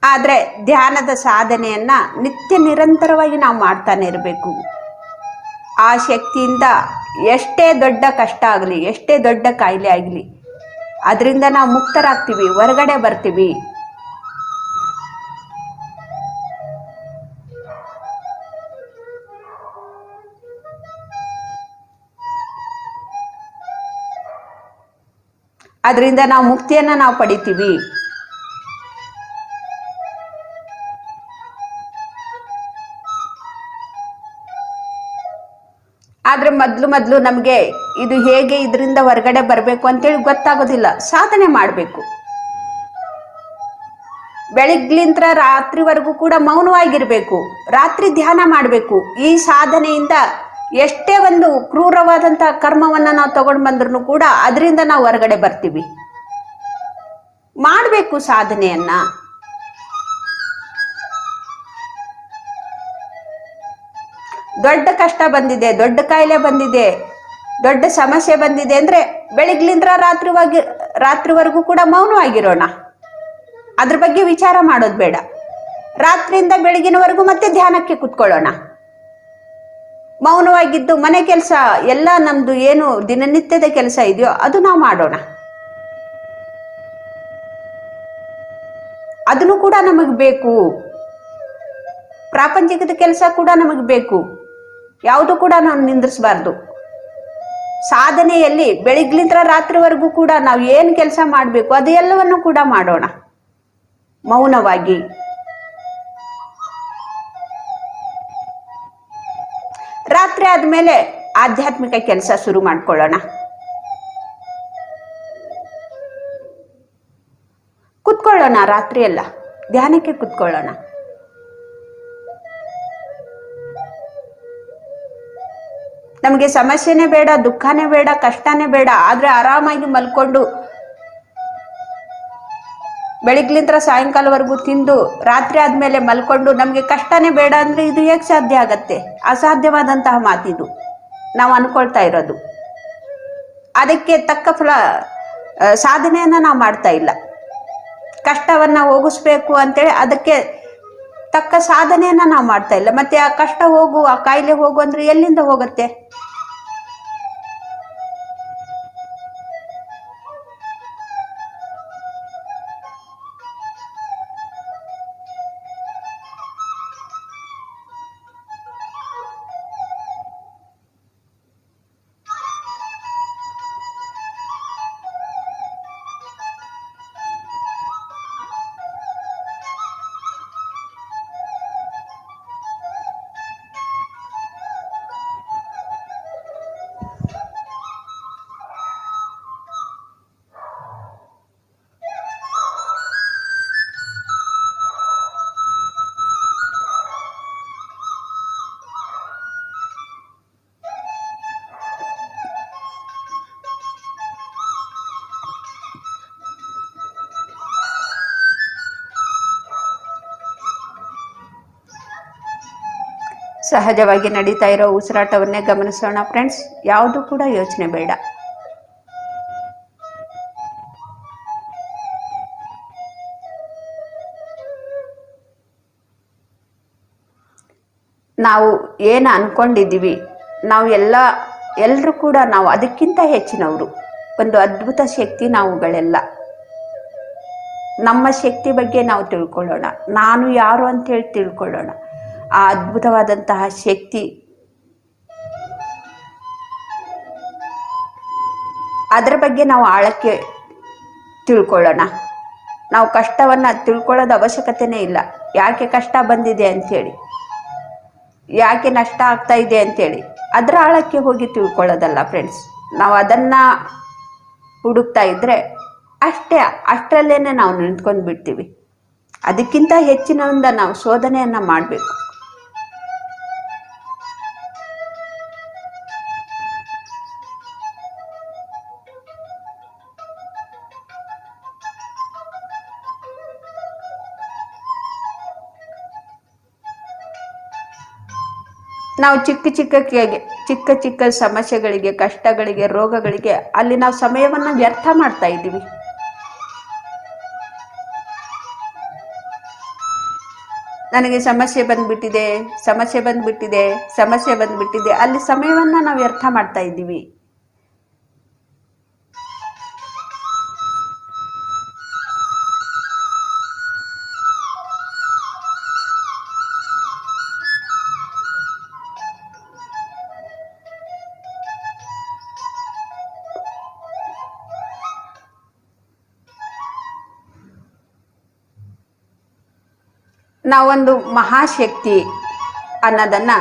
ಆದರೆ ಧ್ಯಾನದ ಸಾಧನೆಯನ್ನ ನಿತ್ಯ ನಿರಂತರವಾಗಿ ನಾವು ಮಾಡ್ತಾನೆ ಇರಬೇಕು. ಆ ಶಕ್ತಿಯಿಂದ ಎಷ್ಟೇ ದೊಡ್ಡ ಕಷ್ಟ ಆಗಲಿ, ಎಷ್ಟೇ ದೊಡ್ಡ ಕಾಯಿಲೆ ಆಗಲಿ, ಅದರಿಂದ ನಾವು ಮುಕ್ತರಾಗ್ತೀವಿ, ಹೊರಗಡೆ ಬರ್ತೀವಿ. ಅದರಿಂದ ನಾವು ಮುಕ್ತಿಯನ್ನ ನಾವು ಪಡಿತೀವಿ. ಆದ್ರೆ ಮೊದಲು ನಮಗೆ ಇದು ಹೇಗೆ ಇದರಿಂದ ಹೊರಗಡೆ ಬರಬೇಕು ಅಂತೇಳಿ ಗೊತ್ತಾಗೋದಿಲ್ಲ. ಸಾಧನೆ ಮಾಡಬೇಕು. ಬೆಳಿಗ್ಲಿಂದ ರಾತ್ರಿವರೆಗೂ ಕೂಡ ಮೌನವಾಗಿರ್ಬೇಕು, ರಾತ್ರಿ ಧ್ಯಾನ ಮಾಡಬೇಕು. ಈ ಸಾಧನೆಯಿಂದ ಎಷ್ಟೇ ಒಂದು ಕ್ರೂರವಾದಂಥ ಕರ್ಮವನ್ನು ನಾವು ತಗೊಂಡು ಬಂದ್ರೂ ಕೂಡ ಅದರಿಂದ ನಾವು ಹೊರಗಡೆ ಬರ್ತೀವಿ. ಮಾಡಬೇಕು ಸಾಧನೆಯನ್ನ. ದೊಡ್ಡ ಕಷ್ಟ ಬಂದಿದೆ, ದೊಡ್ಡ ಕಾಯಿಲೆ ಬಂದಿದೆ, ದೊಡ್ಡ ಸಮಸ್ಯೆ ಬಂದಿದೆ ಅಂದರೆ ಬೆಳಿಗ್ಲಿಂದ ರಾತ್ರಿವರೆಗೂ ಕೂಡ ಮೌನವಾಗಿರೋಣ. ಅದ್ರ ಬಗ್ಗೆ ವಿಚಾರ ಮಾಡೋದು ಬೇಡ. ರಾತ್ರಿಯಿಂದ ಬೆಳಗಿನವರೆಗೂ ಮತ್ತೆ ಧ್ಯಾನಕ್ಕೆ ಕೂತ್ಕೊಳ್ಳೋಣ. ಮೌನವಾಗಿದ್ದು ಮನೆ ಕೆಲಸ ಎಲ್ಲ ನಮ್ದು ಏನು ದಿನನಿತ್ಯದ ಕೆಲಸ ಇದೆಯೋ ಅದು ನಾವು ಮಾಡೋಣ. ಅದನ್ನು ಕೂಡ ನಮಗೆ ಬೇಕು. ಪ್ರಾಪಂಚಿಕದ ಕೆಲಸ ಕೂಡ ನಮಗೆ ಬೇಕು. ಯಾವುದು ಕೂಡ ನಾವು ನಿಂದ್ರಿಸಬಾರ್ದು. ಸಾಧನೆಯಲ್ಲಿ ಬೆಳಿಗ್ಲಿಂದ ರಾತ್ರಿವರೆಗೂ ಕೂಡ ನಾವು ಏನು ಕೆಲಸ ಮಾಡಬೇಕು ಅದೆಲ್ಲವನ್ನು ಕೂಡ ಮಾಡೋಣ ಮೌನವಾಗಿ. ರಾತ್ರಿ ಆದ್ಮೇಲೆ ಆಧ್ಯಾತ್ಮಿಕ ಕೆಲಸ ಶುರು ಮಾಡ್ಕೊಳ್ಳೋಣ. ಕುತ್ಕೊಳ್ಳೋಣ, ರಾತ್ರಿ ಎಲ್ಲ ಧ್ಯಾನಕ್ಕೆ ಕುತ್ಕೊಳ್ಳೋಣ. ನಮಗೆ ಸಮಸ್ಯೆನೇ ಬೇಡ, ದುಃಖನೇ ಬೇಡ, ಕಷ್ಟನೇ ಬೇಡ, ಆದ್ರೆ ಆರಾಮಾಗಿ ಮಲ್ಕೊಂಡು ಬೆಳಿಗ್ಲಿಂದ ಸಾಯಂಕಾಲವರೆಗೂ ತಿಂದು ರಾತ್ರಿ ಆದ್ಮೇಲೆ ಮಲ್ಕೊಂಡು ನಮಗೆ ಕಷ್ಟನೇ ಬೇಡ ಅಂದ್ರೆ ಇದು ಹೇಗೆ ಸಾಧ್ಯ ಆಗತ್ತೆ? ಅಸಾಧ್ಯವಾದಂತಹ ಮಾತಿದು ನಾವು ಅನ್ಕೊಳ್ತಾ ಇರೋದು. ಅದಕ್ಕೆ ತಕ್ಕ ಸಾಧನೆಯನ್ನ ನಾವು ಮಾಡ್ತಾ ಇಲ್ಲ. ಕಷ್ಟವನ್ನ ಹೋಗಿಸ್ಬೇಕು ಅಂತೇಳಿ ಅದಕ್ಕೆ ತಕ್ಕ ಸಾಧನೆಯನ್ನ ನಾವು ಮಾಡ್ತಾ ಇಲ್ಲ. ಮತ್ತೆ ಆ ಕಷ್ಟ ಹೋಗು, ಆ ಕಾಯಿಲೆ ಹೋಗು ಅಂದ್ರೆ ಎಲ್ಲಿಂದ ಹೋಗುತ್ತೆ? ಸಹಜವಾಗಿ ನಡೀತಾ ಇರೋ ಉಸಿರಾಟವನ್ನೇ ಗಮನಿಸೋಣ ಫ್ರೆಂಡ್ಸ್. ಯಾವುದು ಕೂಡ ಯೋಚನೆ ಬೇಡ. ನಾವು ಏನು ಅನ್ಕೊಂಡಿದ್ದೀವಿ, ನಾವು ಎಲ್ಲರೂ ಕೂಡ ನಾವು ಅದಕ್ಕಿಂತ ಹೆಚ್ಚಿನವರು. ಒಂದು ಅದ್ಭುತ ಶಕ್ತಿ ನಾವುಗಳೆಲ್ಲ. ನಮ್ಮ ಶಕ್ತಿ ಬಗ್ಗೆ ನಾವು ತಿಳ್ಕೊಳ್ಳೋಣ. ನಾನು ಯಾರು ಅಂತೇಳಿ ತಿಳ್ಕೊಳ್ಳೋಣ. ಆ ಅದ್ಭುತವಾದಂತಹ ಶಕ್ತಿ, ಅದರ ಬಗ್ಗೆ ನಾವು ಆಳಕ್ಕೆ ತಿಳ್ಕೊಳ್ಳೋಣ. ನಾವು ಕಷ್ಟವನ್ನ ತಿಳ್ಕೊಳ್ಳೋದು ಅವಶ್ಯಕತೆನೇ ಇಲ್ಲ. ಯಾಕೆ ಕಷ್ಟ ಬಂದಿದೆ ಅಂತೇಳಿ, ಯಾಕೆ ನಷ್ಟ ಆಗ್ತಾ ಇದೆ ಅಂತೇಳಿ ಅದರ ಆಳಕ್ಕೆ ಹೋಗಿ ತಿಳ್ಕೊಳ್ಳೋದಲ್ಲ ಫ್ರೆಂಡ್ಸ್. ನಾವು ಅದನ್ನ ಹುಡುಕ್ತಾ ಇದ್ರೆ ಅಷ್ಟರಲ್ಲೇನೆ ನಾವು ನಿಂತ್ಕೊಂಡು ಬಿಡ್ತೀವಿ. ಅದಕ್ಕಿಂತ ಹೆಚ್ಚಿನಿಂದ ನಾವು ಶೋಧನೆಯನ್ನ ಮಾಡಬೇಕು. ನಾವು ಚಿಕ್ಕ ಚಿಕ್ಕ ಸಮಸ್ಯೆಗಳಿಗೆ, ಕಷ್ಟಗಳಿಗೆ, ರೋಗಗಳಿಗೆ ಅಲ್ಲಿ ನಾವು ಸಮಯವನ್ನು ವ್ಯರ್ಥ ಮಾಡ್ತಾ ಇದ್ದೀವಿ. ನನಗೆ ಸಮಸ್ಯೆ ಬಂದ್ಬಿಟ್ಟಿದೆ ಅಲ್ಲಿ ಸಮಯವನ್ನ ನಾವು ವ್ಯರ್ಥ ಮಾಡ್ತಾ ಇದ್ದೀವಿ. ನಾವೊಂದು ಮಹಾಶಕ್ತಿ ಅನ್ನೋದನ್ನ,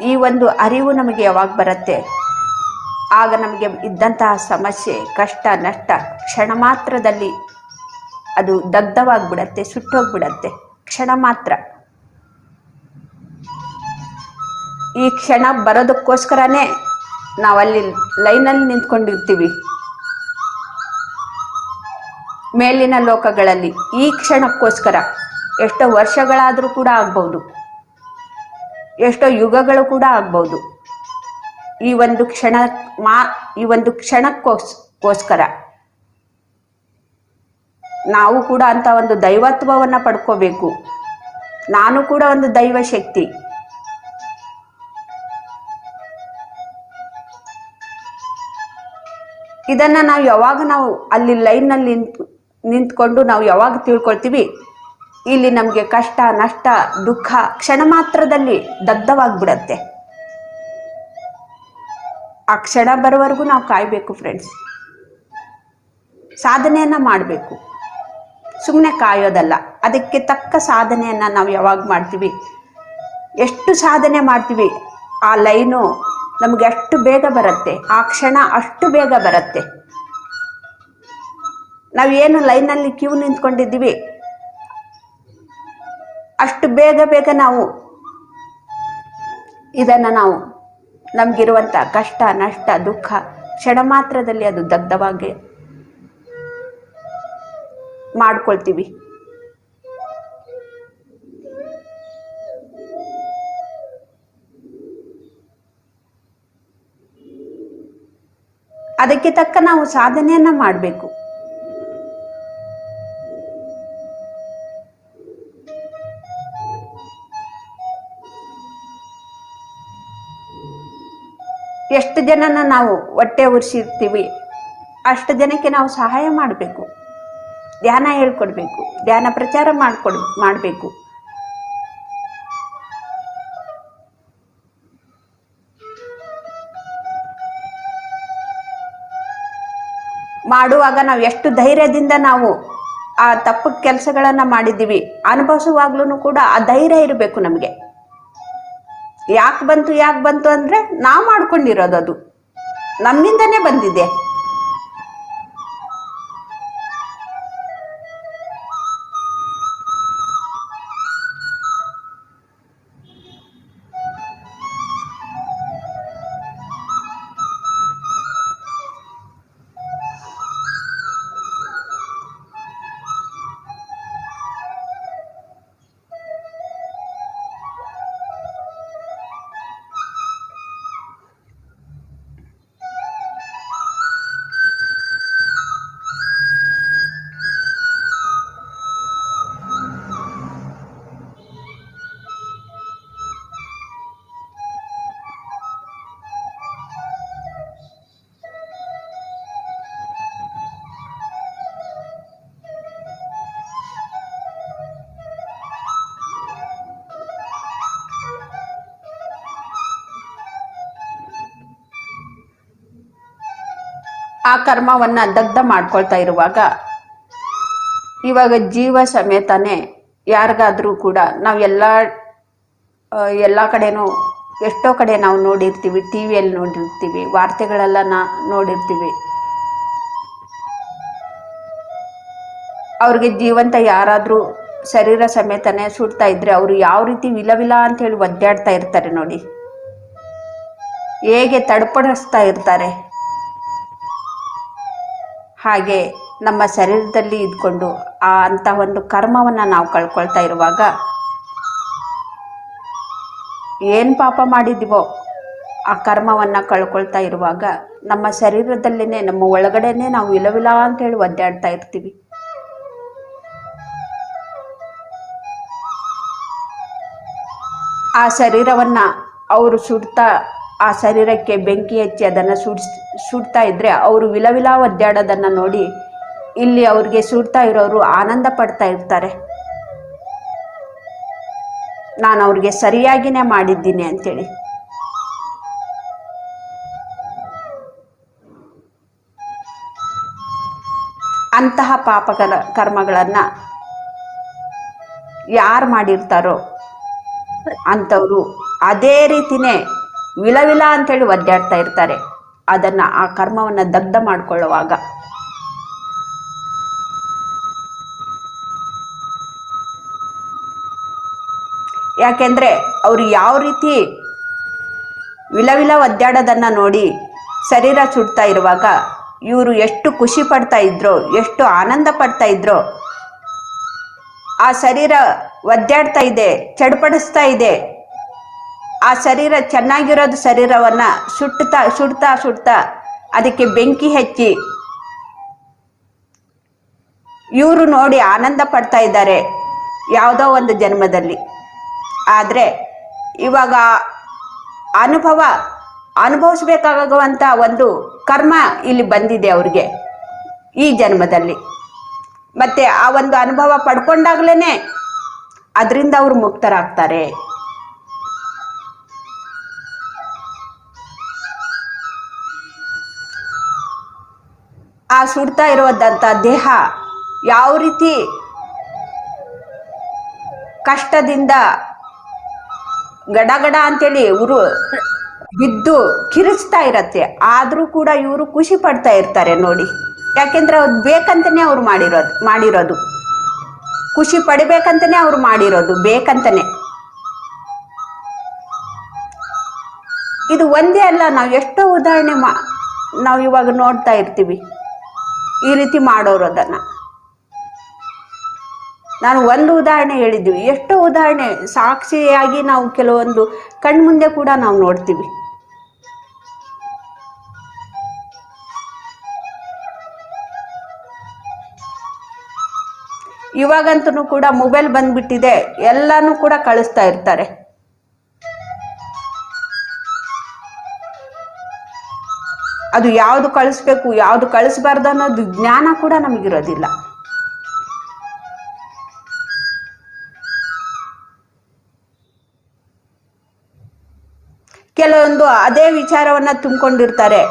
ಈ ಒಂದು ಅರಿವು ನಮಗೆ ಯಾವಾಗ ಬರುತ್ತೆ, ಆಗ ನಮಗೆ ಇದ್ದಂತಹ ಸಮಸ್ಯೆ, ಕಷ್ಟ, ನಷ್ಟ ಕ್ಷಣ ಮಾತ್ರದಲ್ಲಿ ಅದು ದಗ್ಧವಾಗಿಬಿಡತ್ತೆ, ಸುಟ್ಟೋಗ್ಬಿಡತ್ತೆ. ಕ್ಷಣ ಮಾತ್ರ. ಈ ಕ್ಷಣ ಬರೋದಕ್ಕೋಸ್ಕರನೇ ನಾವಲ್ಲಿ ಲೈನಲ್ಲಿ ನಿಂತ್ಕೊಂಡಿರ್ತೀವಿ. ಮೇಲಿನ ಲೋಕಗಳಲ್ಲಿ ಈ ಕ್ಷಣಕ್ಕೋಸ್ಕರ ಎಷ್ಟೋ ವರ್ಷಗಳಾದರೂ ಕೂಡ ಆಗ್ಬಹುದು, ಎಷ್ಟೋ ಯುಗಗಳು ಕೂಡ ಆಗ್ಬಹುದು. ಈ ಒಂದು ಕ್ಷಣಕ್ಕೋಸ್ಕರ ನಾವು ಕೂಡ ಅಂತ ಒಂದು ದೈವತ್ವವನ್ನು ಪಡ್ಕೋಬೇಕು. ನಾನು ಕೂಡ ಒಂದು ದೈವ ಶಕ್ತಿ. ಇದನ್ನ ನಾವು ಅಲ್ಲಿ ಲೈನ್ನಲ್ಲಿ ನಿಂತ್ಕೊಂಡು ನಾವು ಯಾವಾಗ ತಿಳ್ಕೊಳ್ತೀವಿ, ಇಲ್ಲಿ ನಮಗೆ ಕಷ್ಟ, ನಷ್ಟ, ದುಃಖ ಕ್ಷಣ ಮಾತ್ರದಲ್ಲಿ ದಗ್ಧವಾಗಿಬಿಡತ್ತೆ. ಆ ಕ್ಷಣ ಬರೋವರೆಗೂ ನಾವು ಕಾಯಬೇಕು ಫ್ರೆಂಡ್ಸ್. ಸಾಧನೆಯನ್ನ ಮಾಡಬೇಕು, ಸುಮ್ಮನೆ ಕಾಯೋದಲ್ಲ. ಅದಕ್ಕೆ ತಕ್ಕ ಸಾಧನೆಯನ್ನ ನಾವು ಯಾವಾಗ ಮಾಡ್ತೀವಿ, ಎಷ್ಟು ಸಾಧನೆ ಮಾಡ್ತೀವಿ, ಆ ಲೈನು ನಮಗೆ ಅಷ್ಟು ಬೇಗ ಬರುತ್ತೆ, ಆ ಕ್ಷಣ ಅಷ್ಟು ಬೇಗ ಬರುತ್ತೆ. ನಾವೇನು ಲೈನಲ್ಲಿ ಕ್ಯೂ ನಿಂತ್ಕೊಂಡಿದ್ದೀವಿ, ಅಷ್ಟು ಬೇಗ ನಾವು ಇದನ್ನು ನಾವು ನಮಗಿರುವಂಥ ಕಷ್ಟ ನಷ್ಟ ದುಃಖ ಕ್ಷಣ ಮಾತ್ರದಲ್ಲಿ ಅದು ದಗ್ಧವಾಗಿ ಮಾಡ್ಕೊಳ್ತೀವಿ. ಅದಕ್ಕೆ ತಕ್ಕ ನಾವು ಸಾಧನೆಯನ್ನ ಮಾಡಬೇಕು. ಎಷ್ಟು ಜನನ ನಾವು ಹೊಟ್ಟೆ ಉರಿಸಿರ್ತೀವಿ ಅಷ್ಟು ಜನಕ್ಕೆ ನಾವು ಸಹಾಯ ಮಾಡಬೇಕು, ಧ್ಯಾನ ಹೇಳ್ಕೊಡ್ಬೇಕು, ಧ್ಯಾನ ಪ್ರಚಾರ ಮಾಡಬೇಕು. ಮಾಡುವಾಗ ನಾವು ಎಷ್ಟು ಧೈರ್ಯದಿಂದ ನಾವು ಆ ತಪ್ಪು ಕೆಲಸಗಳನ್ನ ಮಾಡಿದ್ದೀವಿ ಅನುಭವಿಸುವಾಗ್ಲೂ ಕೂಡ ಆ ಧೈರ್ಯ ಇರಬೇಕು ನಮಗೆ. ಯಾಕೆ ಬಂತು ಅಂದ್ರೆ ನಾವು ಮಾಡ್ಕೊಂಡಿರೋದು, ಅದು ನಮ್ಮಿಂದನೇ ಬಂದಿದೆ. ಆ ಕರ್ಮವನ್ನ ದಗ್ಧ ಮಾಡ್ಕೊಳ್ತಾ ಇರುವಾಗ ಇವಾಗ ಜೀವ ಸಮೇತನೇ ಯಾರಿಗಾದ್ರೂ ಕೂಡ ನಾವು ಎಲ್ಲ ಕಡೆನೂ ಎಷ್ಟೋ ಕಡೆ ನಾವು ನೋಡಿರ್ತೀವಿ, ಟಿವಿಯಲ್ಲಿ ನೋಡಿರ್ತೀವಿ, ವಾರ್ತೆಗಳೆಲ್ಲ ನೋಡಿರ್ತೀವಿ. ಅವ್ರಿಗೆ ಜೀವಂತ ಯಾರಾದ್ರೂ ಶರೀರ ಸಮೇತನೇ ಸುಡ್ತಾ ಇದ್ರೆ ಅವರು ಯಾವ ರೀತಿ ವಿಲವಿಲ ಅಂತ ಹೇಳಿ ಒದ್ದಾಡ್ತಾ ಇರ್ತಾರೆ ನೋಡಿ, ಹೇಗೆ ತಡಪಡಿಸ್ತಾ ಇರ್ತಾರೆ. ಹಾಗೆ ನಮ್ಮ ಶರೀರದಲ್ಲಿ ಇದ್ಕೊಂಡು ಅಂತ ಒಂದು ಕರ್ಮವನ್ನ ನಾವು ಕಳ್ಕೊಳ್ತಾ ಇರುವಾಗ ಏನು ಪಾಪ ಮಾಡಿದ್ದೀವೋ ಆ ಕರ್ಮವನ್ನ ಕಳ್ಕೊಳ್ತಾ ಇರುವಾಗ ನಮ್ಮ ಶರೀರದಲ್ಲೇನೆ, ನಮ್ಮ ಒಳಗಡೆನೆ ನಾವು ವಿಲವಿಲ ಅಂತ ಹೇಳಿ ಒದ್ದಾಡ್ತಾ ಇರ್ತೀವಿ. ಆ ಶರೀರವನ್ನ ಅವರು ಆ ಶರೀರಕ್ಕೆ ಬೆಂಕಿ ಹಚ್ಚಿ ಅದನ್ನು ಸುಡ್ತಾ ಇದ್ರೆ ಅವರು ವಿಲವಿಲ ಒದ್ದಾಡೋದನ್ನು ನೋಡಿ ಇಲ್ಲಿ ಅವ್ರಿಗೆ ಸುಡ್ತಾ ಇರೋರು ಆನಂದ ಪಡ್ತಾ ಇರ್ತಾರೆ, ನಾನು ಅವ್ರಿಗೆ ಸರಿಯಾಗಿನೇ ಮಾಡಿದ್ದೀನಿ ಅಂತೇಳಿ. ಅಂತಹ ಕರ್ಮಗಳನ್ನ ಯಾರು ಮಾಡಿರ್ತಾರೋ ಅಂಥವ್ರು ಅದೇ ರೀತಿನೇ ವಿಲವಿಲ ಅಂತೇಳಿ ಒದ್ದಾಡ್ತಾ ಇರ್ತಾರೆ ಆ ಕರ್ಮವನ್ನ ದಗ್ಧ ಮಾಡ್ಕೊಳ್ಳುವಾಗ. ಯಾಕೆಂದ್ರೆ ಅವರು ಯಾವ ರೀತಿ ವಿಲವಿಲ ಒದ್ದಾಡೋದನ್ನ ನೋಡಿ ಶರೀರ ಸುಡ್ತಾ ಇರುವಾಗ ಇವರು ಎಷ್ಟು ಖುಷಿ ಪಡ್ತಾ ಇದ್ರೋ, ಎಷ್ಟು ಆನಂದ ಪಡ್ತಾ ಇದ್ರೋ. ಆ ಶರೀರ ಒದ್ದಾಡ್ತಾ ಇದೆ, ಚಡ್ಪಡಿಸ್ತಾ ಇದೆ. ಆ ಶರೀರ ಚೆನ್ನಾಗಿರೋದು ಶರೀರವನ್ನ ಸುಡ್ತಾ ಅದಕ್ಕೆ ಬೆಂಕಿ ಹಚ್ಚಿ ಇವರು ನೋಡಿ ಆನಂದ ಪಡ್ತಾ ಇದ್ದಾರೆ ಯಾವುದೋ ಒಂದು ಜನ್ಮದಲ್ಲಿ. ಆದರೆ ಇವಾಗ ಅನುಭವಿಸ್ಬೇಕಾಗುವಂಥ ಒಂದು ಕರ್ಮ ಇಲ್ಲಿ ಬಂದಿದೆ ಅವ್ರಿಗೆ ಈ ಜನ್ಮದಲ್ಲಿ. ಮತ್ತೆ ಆ ಒಂದು ಅನುಭವ ಪಡ್ಕೊಂಡಾಗ್ಲೇನೆ ಅದರಿಂದ ಅವರು ಮುಕ್ತರಾಗ್ತಾರೆ. ಆ ಸುಡ್ತಾ ಇರೋದಂಥ ದೇಹ ಯಾವ ರೀತಿ ಕಷ್ಟದಿಂದ ಗಡಗಡ ಅಂತೇಳಿ ಬಿದ್ದು ಕಿರಿಸ್ತಾ ಇರತ್ತೆ, ಆದರೂ ಕೂಡ ಇವರು ಖುಷಿ ಪಡ್ತಾ ಇರ್ತಾರೆ ನೋಡಿ. ಯಾಕೆಂದ್ರೆ ಅವ್ರು ಬೇಕಂತನೇ ಅವ್ರು ಮಾಡಿರೋದು ಖುಷಿ ಪಡಿಬೇಕಂತನೇ ಅವ್ರು ಮಾಡಿರೋದು, ಬೇಕಂತನೇ. ಇದು ಒಂದೇ ಅಲ್ಲ, ನಾವು ಎಷ್ಟೋ ಉದಾಹರಣೆ ನಾವು ಇವಾಗ ನೋಡ್ತಾ ಇರ್ತೀವಿ ಈ ರೀತಿ ಮಾಡೋರು. ಅದನ್ನು ನಾನು ಒಂದು ಉದಾಹರಣೆ ಹೇಳಿದ್ವಿ, ಎಷ್ಟೋ ಉದಾಹರಣೆ ಸಾಕ್ಷಿಯಾಗಿ ನಾವು ಕೆಲವೊಂದು ಕಣ್ಮುಂದೆ ಕೂಡ ನಾವು ನೋಡ್ತೀವಿ. ಇವಾಗಂತೂ ಕೂಡ ಮೊಬೈಲ್ ಬಂದ್ಬಿಟ್ಟಿದೆ, ಎಲ್ಲಾನು ಕೂಡ ಕಳಿಸ್ತಾ ಇರ್ತಾರೆ. ಅದು ಯಾವುದು ಕಳಿಸ್ಬೇಕು ಯಾವುದು ಕಳಿಸ್ಬಾರ್ದು ಅನ್ನೋದು ಜ್ಞಾನ ಕೂಡ ನಮಗಿರೋದಿಲ್ಲ. ಕೆಲವೊಂದು ಅದೇ ವಿಚಾರವನ್ನ ತುಂಬಿಕೊಂಡಿರ್ತಾರೆ,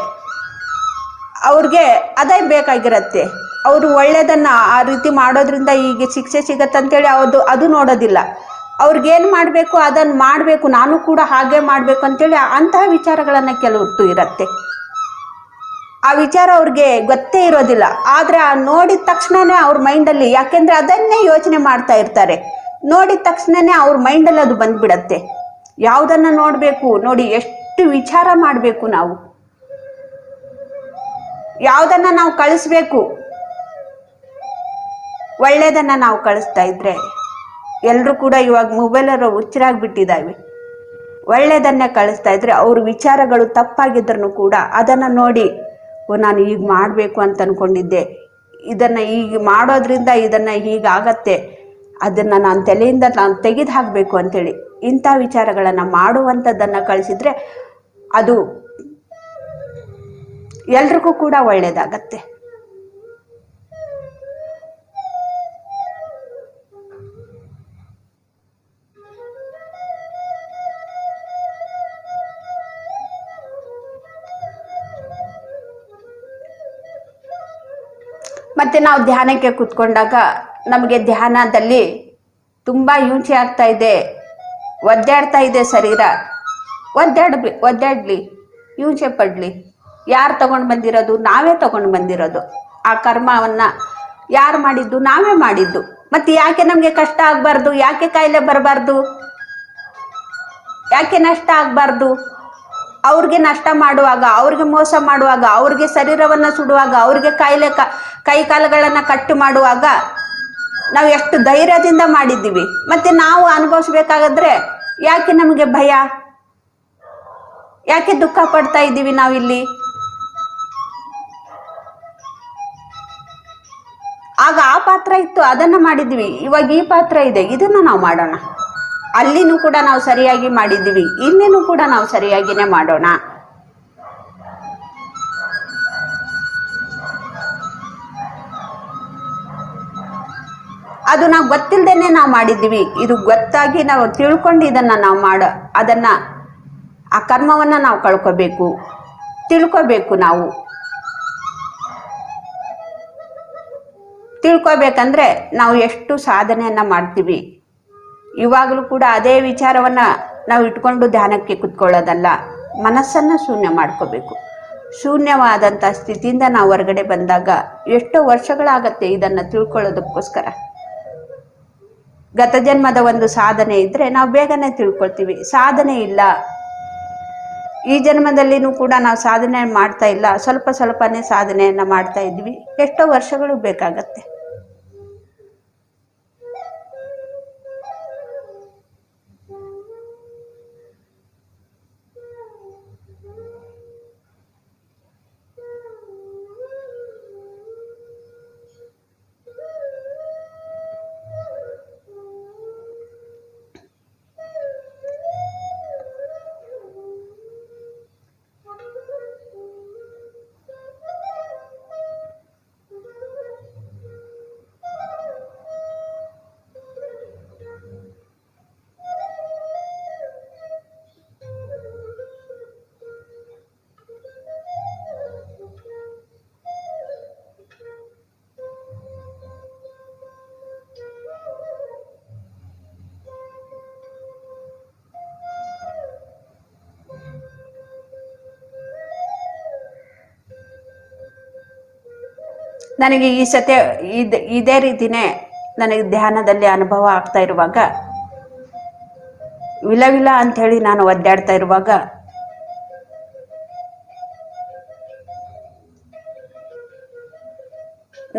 ಅವ್ರಿಗೆ ಅದೇ ಬೇಕಾಗಿರತ್ತೆ. ಅವರು ಒಳ್ಳೇದನ್ನ ಆ ರೀತಿ ಮಾಡೋದ್ರಿಂದ ಈಗ ಶಿಕ್ಷೆ ಸಿಗತ್ತಂತೇಳಿ ಅದು ನೋಡೋದಿಲ್ಲ. ಅವ್ರಿಗೇನು ಮಾಡಬೇಕು ಅದನ್ನು ಮಾಡಬೇಕು, ನಾನು ಕೂಡ ಹಾಗೆ ಮಾಡಬೇಕು ಅಂತೇಳಿ ಅಂತಹ ವಿಚಾರಗಳನ್ನ ಕೆಲವತ್ತು ಇರತ್ತೆ. ಆ ವಿಚಾರ ಅವ್ರಿಗೆ ಗೊತ್ತೇ ಇರೋದಿಲ್ಲ. ಆದರೆ ಆ ನೋಡಿದ ತಕ್ಷಣನೇ ಅವ್ರ ಮೈಂಡಲ್ಲಿ, ಯಾಕೆಂದ್ರೆ ಅದನ್ನೇ ಯೋಚನೆ ಮಾಡ್ತಾ ಇರ್ತಾರೆ, ನೋಡಿದ ತಕ್ಷಣನೇ ಅವ್ರ ಮೈಂಡಲ್ಲಿ ಅದು ಬಂದ್ಬಿಡತ್ತೆ. ಯಾವುದನ್ನ ನೋಡಬೇಕು ನೋಡಿ, ಎಷ್ಟು ವಿಚಾರ ಮಾಡಬೇಕು ನಾವು, ಯಾವುದನ್ನ ನಾವು ಕಳಿಸ್ಬೇಕು. ಒಳ್ಳೇದನ್ನ ನಾವು ಕಳಿಸ್ತಾ ಇದ್ರೆ, ಎಲ್ಲರೂ ಕೂಡ ಇವಾಗ ಮೊಬೈಲರು ಹುಚ್ಚರಾಗ್ಬಿಟ್ಟಿದ್ದಾವೆ. ಒಳ್ಳೇದನ್ನೇ ಕಳಿಸ್ತಾ ಇದ್ರೆ ಅವ್ರ ವಿಚಾರಗಳು ತಪ್ಪಾಗಿದ್ರು ಕೂಡ ಅದನ್ನು ನೋಡಿ, ನಾನು ಈಗ ಮಾಡಬೇಕು ಅಂತ ಅನ್ಕೊಂಡಿದ್ದೆ, ಇದನ್ನು ಈಗ ಮಾಡೋದ್ರಿಂದ ಇದನ್ನು ಹೀಗಾಗತ್ತೆ, ಅದನ್ನು ನಾನು ತಲೆಯಿಂದ ನಾನು ತೆಗೆದು ಹಾಕಬೇಕು ಅಂತೇಳಿ ಇಂಥ ವಿಚಾರಗಳನ್ನು ಮಾಡುವಂಥದ್ದನ್ನು ಕಳಿಸಿದ್ರೆ ಅದು ಎಲ್ರಿಗೂ ಕೂಡ ಒಳ್ಳೆಯದಾಗತ್ತೆ. ಮತ್ತು ನಾವು ಧ್ಯಾನಕ್ಕೆ ಕೂತ್ಕೊಂಡಾಗ ನಮಗೆ ಧ್ಯಾನದಲ್ಲಿ ತುಂಬ ಹಿಂಸೆ ಆಗ್ತಾ ಇದೆ, ಒದ್ದಾಡ್ತಾ ಇದೆ ಶರೀರ. ಒದ್ದಾಡಲಿ, ಹಿಂಸೆ ಪಡಲಿ. ಯಾರು ತಗೊಂಡು ಬಂದಿರೋದು? ನಾವೇ ತಗೊಂಡು ಬಂದಿರೋದು. ಆ ಕರ್ಮವನ್ನು ಯಾರು ಮಾಡಿದ್ದು? ನಾವೇ ಮಾಡಿದ್ದು. ಮತ್ತು ಯಾಕೆ ನಮಗೆ ಕಷ್ಟ ಆಗಬಾರ್ದು? ಯಾಕೆ ಕಾಯಿಲೆ ಬರಬಾರ್ದು? ಯಾಕೆ ನಷ್ಟ ಆಗಬಾರ್ದು? ಅವ್ರಿಗೆ ನಷ್ಟ ಮಾಡುವಾಗ, ಅವ್ರಿಗೆ ಮೋಸ ಮಾಡುವಾಗ, ಅವ್ರಿಗೆ ಶರೀರವನ್ನು ಸುಡುವಾಗ, ಅವ್ರಿಗೆ ಕೈ ಕಾಲುಗಳನ್ನು ಕಟ್ಟು ಮಾಡುವಾಗ ನಾವು ಎಷ್ಟು ಧೈರ್ಯದಿಂದ ಮಾಡಿದ್ದೀವಿ. ಮತ್ತೆ ನಾವು ಅನುಭವಿಸ್ಬೇಕಾದ್ರೆ ಯಾಕೆ ನಮಗೆ ಭಯ? ಯಾಕೆ ದುಃಖ ಪಡ್ತಾ ಇದ್ದೀವಿ ನಾವಿಲ್ಲಿ? ಆಗ ಆ ಪಾತ್ರ ಇತ್ತು, ಅದನ್ನು ಮಾಡಿದ್ವಿ. ಇವಾಗ ಈ ಪಾತ್ರ ಇದೆ, ಇದನ್ನು ನಾವು ಮಾಡೋಣ. ಅಲ್ಲಿನೂ ಕೂಡ ನಾವು ಸರಿಯಾಗಿ ಮಾಡಿದ್ದೀವಿ, ಇಲ್ಲಿನೂ ಕೂಡ ನಾವು ಸರಿಯಾಗಿನೇ ಮಾಡೋಣ. ಅದು ನಾವು ಗೊತ್ತಿಲ್ಲದೇನೆ ನಾವು ಮಾಡಿದ್ದೀವಿ. ಇದು ಗೊತ್ತಾಗಿ ನಾವು ತಿಳ್ಕೊಂಡು ಇದನ್ನು ನಾವು ಅದನ್ನು ಆ ಕರ್ಮವನ್ನು ನಾವು ತಿಳ್ಕೋಬೇಕು. ನಾವು ತಿಳ್ಕೋಬೇಕಂದ್ರೆ ನಾವು ಎಷ್ಟು ಸಾಧನೆಯನ್ನು ಮಾಡ್ತೀವಿ. ಇವಾಗಲೂ ಕೂಡ ಅದೇ ವಿಚಾರವನ್ನು ನಾವು ಇಟ್ಕೊಂಡು ಧ್ಯಾನಕ್ಕೆ ಕುತ್ಕೊಳ್ಳೋದಲ್ಲ, ಮನಸ್ಸನ್ನು ಶೂನ್ಯ ಮಾಡ್ಕೋಬೇಕು. ಶೂನ್ಯವಾದಂಥ ಸ್ಥಿತಿಯಿಂದ ನಾವು ಹೊರಗಡೆ ಬಂದಾಗ ಎಷ್ಟೋ ವರ್ಷಗಳಾಗತ್ತೆ ಇದನ್ನು ತಿಳ್ಕೊಳ್ಳೋದಕ್ಕೋಸ್ಕರ. ಗತ ಜನ್ಮದ ಒಂದು ಸಾಧನೆ ಇದ್ದರೆ ನಾವು ಬೇಗನೆ ತಿಳ್ಕೊಳ್ತೀವಿ. ಸಾಧನೆ ಇಲ್ಲ, ಈ ಜನ್ಮದಲ್ಲಿನೂ ಕೂಡ ನಾವು ಸಾಧನೆ ಮಾಡ್ತಾ ಇಲ್ಲ, ಸ್ವಲ್ಪನೇ ಸಾಧನೆಯನ್ನು ಮಾಡ್ತಾ ಇದ್ವಿ. ಎಷ್ಟೋ ವರ್ಷಗಳು ಬೇಕಾಗತ್ತೆ. ನನಗೆ ಈ ಸತಿ ಇದೇ ರೀತಿನೇ ನನಗೆ ಧ್ಯಾನದಲ್ಲಿ ಅನುಭವ ಆಗ್ತಾ ಇರುವಾಗ, ವಿಲ ಅಂಥೇಳಿ ನಾನು ಒದ್ದಾಡ್ತಾ ಇರುವಾಗ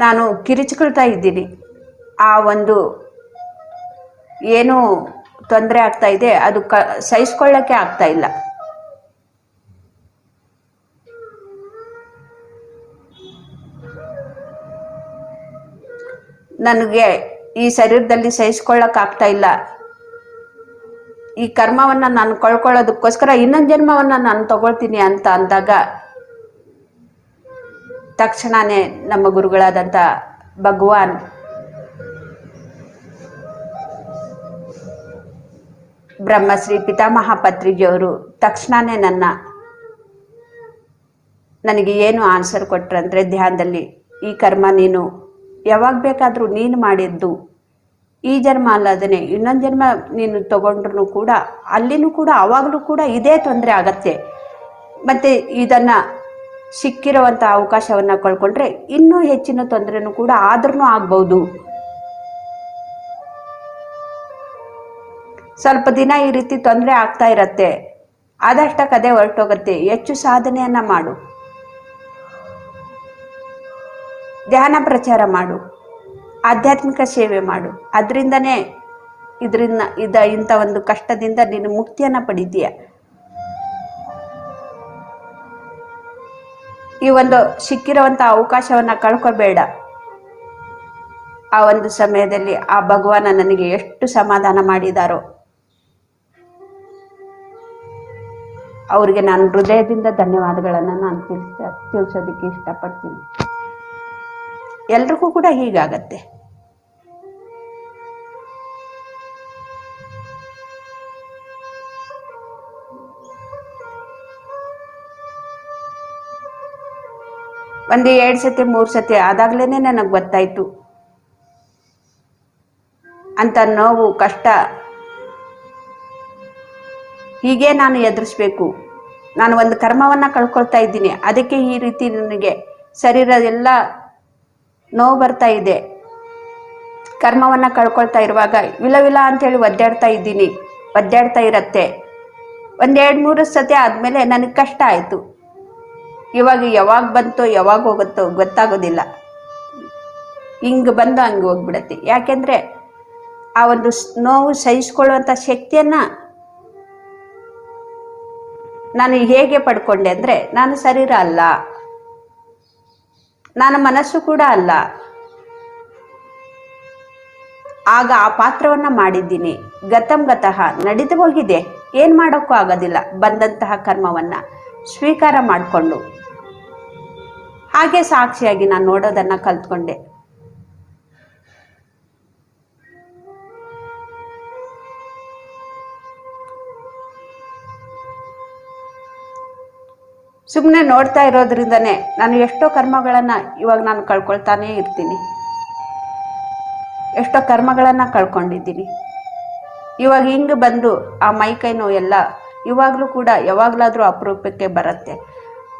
ನಾನು ಕಿರಿಚಿಕೊಳ್ತಾ ಇದ್ದೀನಿ. ಆ ಒಂದು ಏನು ತೊಂದರೆ ಆಗ್ತಾ ಇದೆ ಅದು ಸಹಿಸ್ಕೊಳ್ಳೋಕ್ಕೆ ಆಗ್ತಾ ಇಲ್ಲ. ನನಗೆ ಈ ಶರೀರದಲ್ಲಿ ಸಹಿಸ್ಕೊಳ್ಳೋಕೆ ಆಗ್ತಾ ಇಲ್ಲ. ಈ ಕರ್ಮವನ್ನು ನಾನು ಕಳ್ಕೊಳ್ಳೋದಕ್ಕೋಸ್ಕರ ಇನ್ನೊಂದು ಜನ್ಮವನ್ನು ನಾನು ತಗೊಳ್ತೀನಿ ಅಂತ ಅಂದಾಗ ತಕ್ಷಣನೇ ನಮ್ಮ ಗುರುಗಳಾದಂಥ ಭಗವಾನ್ ಬ್ರಹ್ಮಶ್ರೀ ಪಿತಾಮಹ ಪತ್ರಿಜಿಯವರು ತಕ್ಷಣನೇ ನನಗೆ ಏನು ಆನ್ಸರ್ ಕೊಟ್ರಂದ್ರೆ, ಧ್ಯಾನದಲ್ಲಿ ಈ ಕರ್ಮ ನೀನು ಯಾವಾಗ ಬೇಕಾದರೂ ನೀನು ಮಾಡಿದ್ದು, ಈ ಜನ್ಮ ಅಲ್ಲದೇ ಇನ್ನೊಂದು ಜನ್ಮ ನೀನು ತಗೊಂಡ್ರು ಕೂಡ ಅಲ್ಲಿನೂ ಕೂಡ ಆವಾಗಲೂ ಕೂಡ ಇದೇ ತೊಂದರೆ ಆಗತ್ತೆ. ಮತ್ತು ಇದನ್ನು ಸಿಕ್ಕಿರುವಂಥ ಅವಕಾಶವನ್ನು ಕಳ್ಕೊಂಡ್ರೆ ಇನ್ನೂ ಹೆಚ್ಚಿನ ತೊಂದರೆನೂ ಕೂಡ ಆದ್ರೂ ಆಗ್ಬೋದು. ಸ್ವಲ್ಪ ದಿನ ಈ ರೀತಿ ತೊಂದರೆ ಆಗ್ತಾ ಇರತ್ತೆ, ಆದಷ್ಟಕ್ಕೆ ಅದೇ ಹೊರಟೋಗತ್ತೆ. ಹೆಚ್ಚು ಸಾಧನೆಯನ್ನು ಮಾಡು, ಧ್ಯಾನ ಪ್ರಚಾರ ಮಾಡು, ಆಧ್ಯಾತ್ಮಿಕ ಸೇವೆ ಮಾಡು. ಅದರಿಂದನೇ ಇಂಥ ಒಂದು ಕಷ್ಟದಿಂದ ನೀನು ಮುಕ್ತಿಯನ್ನು ಪಡಿತೀಯ. ಈ ಒಂದು ಸಿಕ್ಕಿರುವಂಥ ಅವಕಾಶವನ್ನು ಕಳ್ಕೊಬೇಡ. ಆ ಒಂದು ಸಮಯದಲ್ಲಿ ಆ ಭಗವಾನ ನನಗೆ ಎಷ್ಟು ಸಮಾಧಾನ ಮಾಡಿದಾರೋ ಅವರಿಗೆ ನಾನು ಹೃದಯದಿಂದ ಧನ್ಯವಾದಗಳನ್ನು ನಾನು ತಿಳಿಸೋದಕ್ಕೆ ಇಷ್ಟಪಡ್ತೀನಿ. ಎಲ್ರಿಗೂ ಕೂಡ ಹೀಗಾಗತ್ತೆ. ಒಂದು 2 ಸತಿ 3 ಸತಿ ಆದಾಗ್ಲೇ ನನಗೆ ಗೊತ್ತಾಯ್ತು ಅಂತ ನೋವು ಕಷ್ಟ ಹೀಗೆ ನಾನು ಎದುರಿಸ್ಬೇಕು. ನಾನು ಒಂದು ಕರ್ಮವನ್ನು ಕಳ್ಕೊಳ್ತಾ ಇದ್ದೀನಿ, ಅದಕ್ಕೆ ಈ ರೀತಿ ನನಗೆ ಶರೀರ ಎಲ್ಲ ನೋವು ಬರ್ತಾ ಇದೆ. ಕರ್ಮವನ್ನು ಕಳ್ಕೊಳ್ತಾ ಇರುವಾಗ ವಿಲ ಅಂತೇಳಿ ಒದ್ದಾಡ್ತಾ ಇರತ್ತೆ. 1-2-3 ಸತಿ ಆದಮೇಲೆ ನನಗೆ ಕಷ್ಟ ಆಯಿತು. ಇವಾಗ ಯಾವಾಗ ಬಂತೋ ಯಾವಾಗ ಹೋಗುತ್ತೋ ಗೊತ್ತಾಗೋದಿಲ್ಲ. ಹಿಂಗೆ ಬಂದು ಹಂಗೆ ಹೋಗ್ಬಿಡತ್ತೆ. ಯಾಕೆಂದರೆ ಆ ಒಂದು ನೋವು ಸಹಿಸ್ಕೊಳ್ಳುವಂಥ ಶಕ್ತಿಯನ್ನು ನಾನು ಹೇಗೆ ಪಡ್ಕೊಂಡೆ ಅಂದರೆ, ನಾನು ಶರೀರ ಅಲ್ಲ, ನಾನು ಮನಸ್ಸು ಕೂಡ ಅಲ್ಲ. ಆಗ ಆ ಪಾತ್ರವನ್ನು ಮಾಡಿದ್ದೀನಿ. ಗತಃ ನಡೆದು ಹೋಗಿದೆ, ಏನು ಮಾಡೋಕ್ಕೂ ಆಗೋದಿಲ್ಲ. ಬಂದಂತಹ ಕರ್ಮವನ್ನು ಸ್ವೀಕಾರ ಮಾಡಿಕೊಂಡು ಹಾಗೆ ಸಾಕ್ಷಿಯಾಗಿ ನಾನು ನೋಡೋದನ್ನು ಕಲ್ತ್ಕೊಂಡೆ. ಸುಮ್ಮನೆ ನೋಡ್ತಾ ಇರೋದ್ರಿಂದನೇ ನಾನು ಎಷ್ಟೋ ಕರ್ಮಗಳನ್ನು ಇವಾಗ ನಾನು ಕಳ್ಕೊಳ್ತಾನೇ ಇರ್ತೀನಿ. ಎಷ್ಟೋ ಕರ್ಮಗಳನ್ನು ಕಳ್ಕೊಂಡಿದ್ದೀನಿ. ಇವಾಗ ಹಿಂಗೆ ಬಂದು ಆ ಮೈಕೈ ನೋವೆಲ್ಲ ಇವಾಗಲೂ ಕೂಡ ಯಾವಾಗಲಾದರೂ ಅಪರೂಪಕ್ಕೆ ಬರುತ್ತೆ.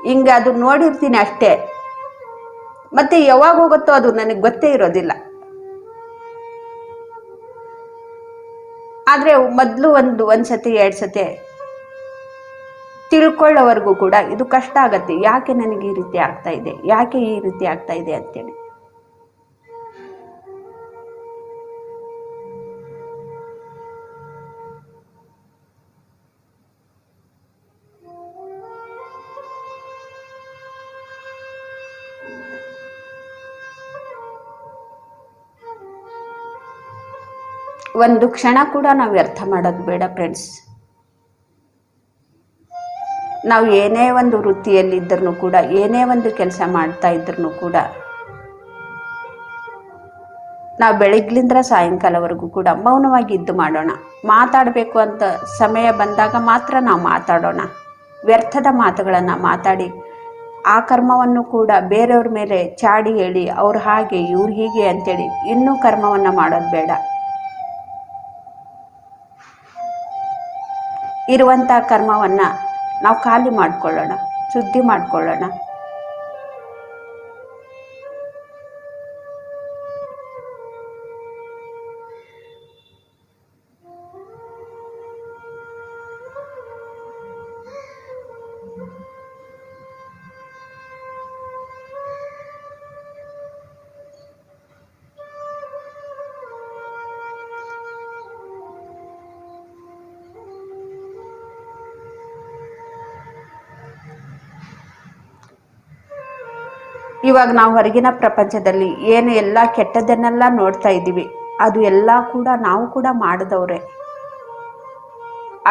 ಹಿಂಗೆ ಅದು ನೋಡಿರ್ತೀನಿ ಅಷ್ಟೇ, ಮತ್ತೆ ಯಾವಾಗ ಹೋಗುತ್ತೋ ಅದು ನನಗೆ ಗೊತ್ತೇ ಇರೋದಿಲ್ಲ. ಆದರೆ ಮೊದಲು ಒಂದು ಸತಿ 2 ಸತಿ ತಿಳ್ಕೊಳ್ಳೋವರೆಗೂ ಕೂಡ ಇದು ಕಷ್ಟ ಆಗತ್ತೆ. ಯಾಕೆ ನನಗೆ ಈ ರೀತಿ ಆಗ್ತಾ ಇದೆ, ಯಾಕೆ ಈ ರೀತಿ ಆಗ್ತಾ ಇದೆ ಅಂತೇಳಿ. ಒಂದು ಕ್ಷಣ ಕೂಡ ನಾವು ವ್ಯರ್ಥ ಮಾಡೋದು ಬೇಡ ಫ್ರೆಂಡ್ಸ್. ನಾವು ಏನೇ ಒಂದು ವೃತ್ತಿಯಲ್ಲಿದ್ದರೂ ಕೂಡ, ಏನೇ ಒಂದು ಕೆಲಸ ಮಾಡ್ತಾ ಇದ್ರೂ ಕೂಡ, ನಾವು ಬೆಳಗ್ಲಿಂದ ಸಾಯಂಕಾಲವರೆಗೂ ಕೂಡ ಮೌನವಾಗಿ ಇದ್ದು ಮಾಡೋಣ. ಮಾತಾಡಬೇಕು ಅಂತ ಸಮಯ ಬಂದಾಗ ಮಾತ್ರ ನಾವು ಮಾತಾಡೋಣ. ವ್ಯರ್ಥದ ಮಾತುಗಳನ್ನು ಮಾತಾಡಿ ಆ ಕರ್ಮವನ್ನು ಕೂಡ ಬೇರೆಯವ್ರ ಮೇಲೆ ಚಾಡಿ ಹೇಳಿ ಅವ್ರು ಹಾಗೆ ಇವ್ರು ಹೀಗೆ ಅಂತೇಳಿ ಇನ್ನೂ ಕರ್ಮವನ್ನು ಮಾಡೋದು ಬೇಡ. ಇರುವಂಥ ಕರ್ಮವನ್ನು ನಾವು ಖಾಲಿ ಮಾಡಿಕೊಳ್ಳೋಣ, ಶುದ್ಧಿ ಮಾಡಿಕೊಳ್ಳೋಣ. ಇವಾಗ ನಾವು ಹೊರಗಿನ ಪ್ರಪಂಚದಲ್ಲಿ ಏನು ಎಲ್ಲ ಕೆಟ್ಟದನ್ನೆಲ್ಲ ನೋಡ್ತಾ ಇದ್ದೀವಿ, ಅದು ಎಲ್ಲ ಕೂಡ ನಾವು ಕೂಡ ಮಾಡಿದವ್ರೆ.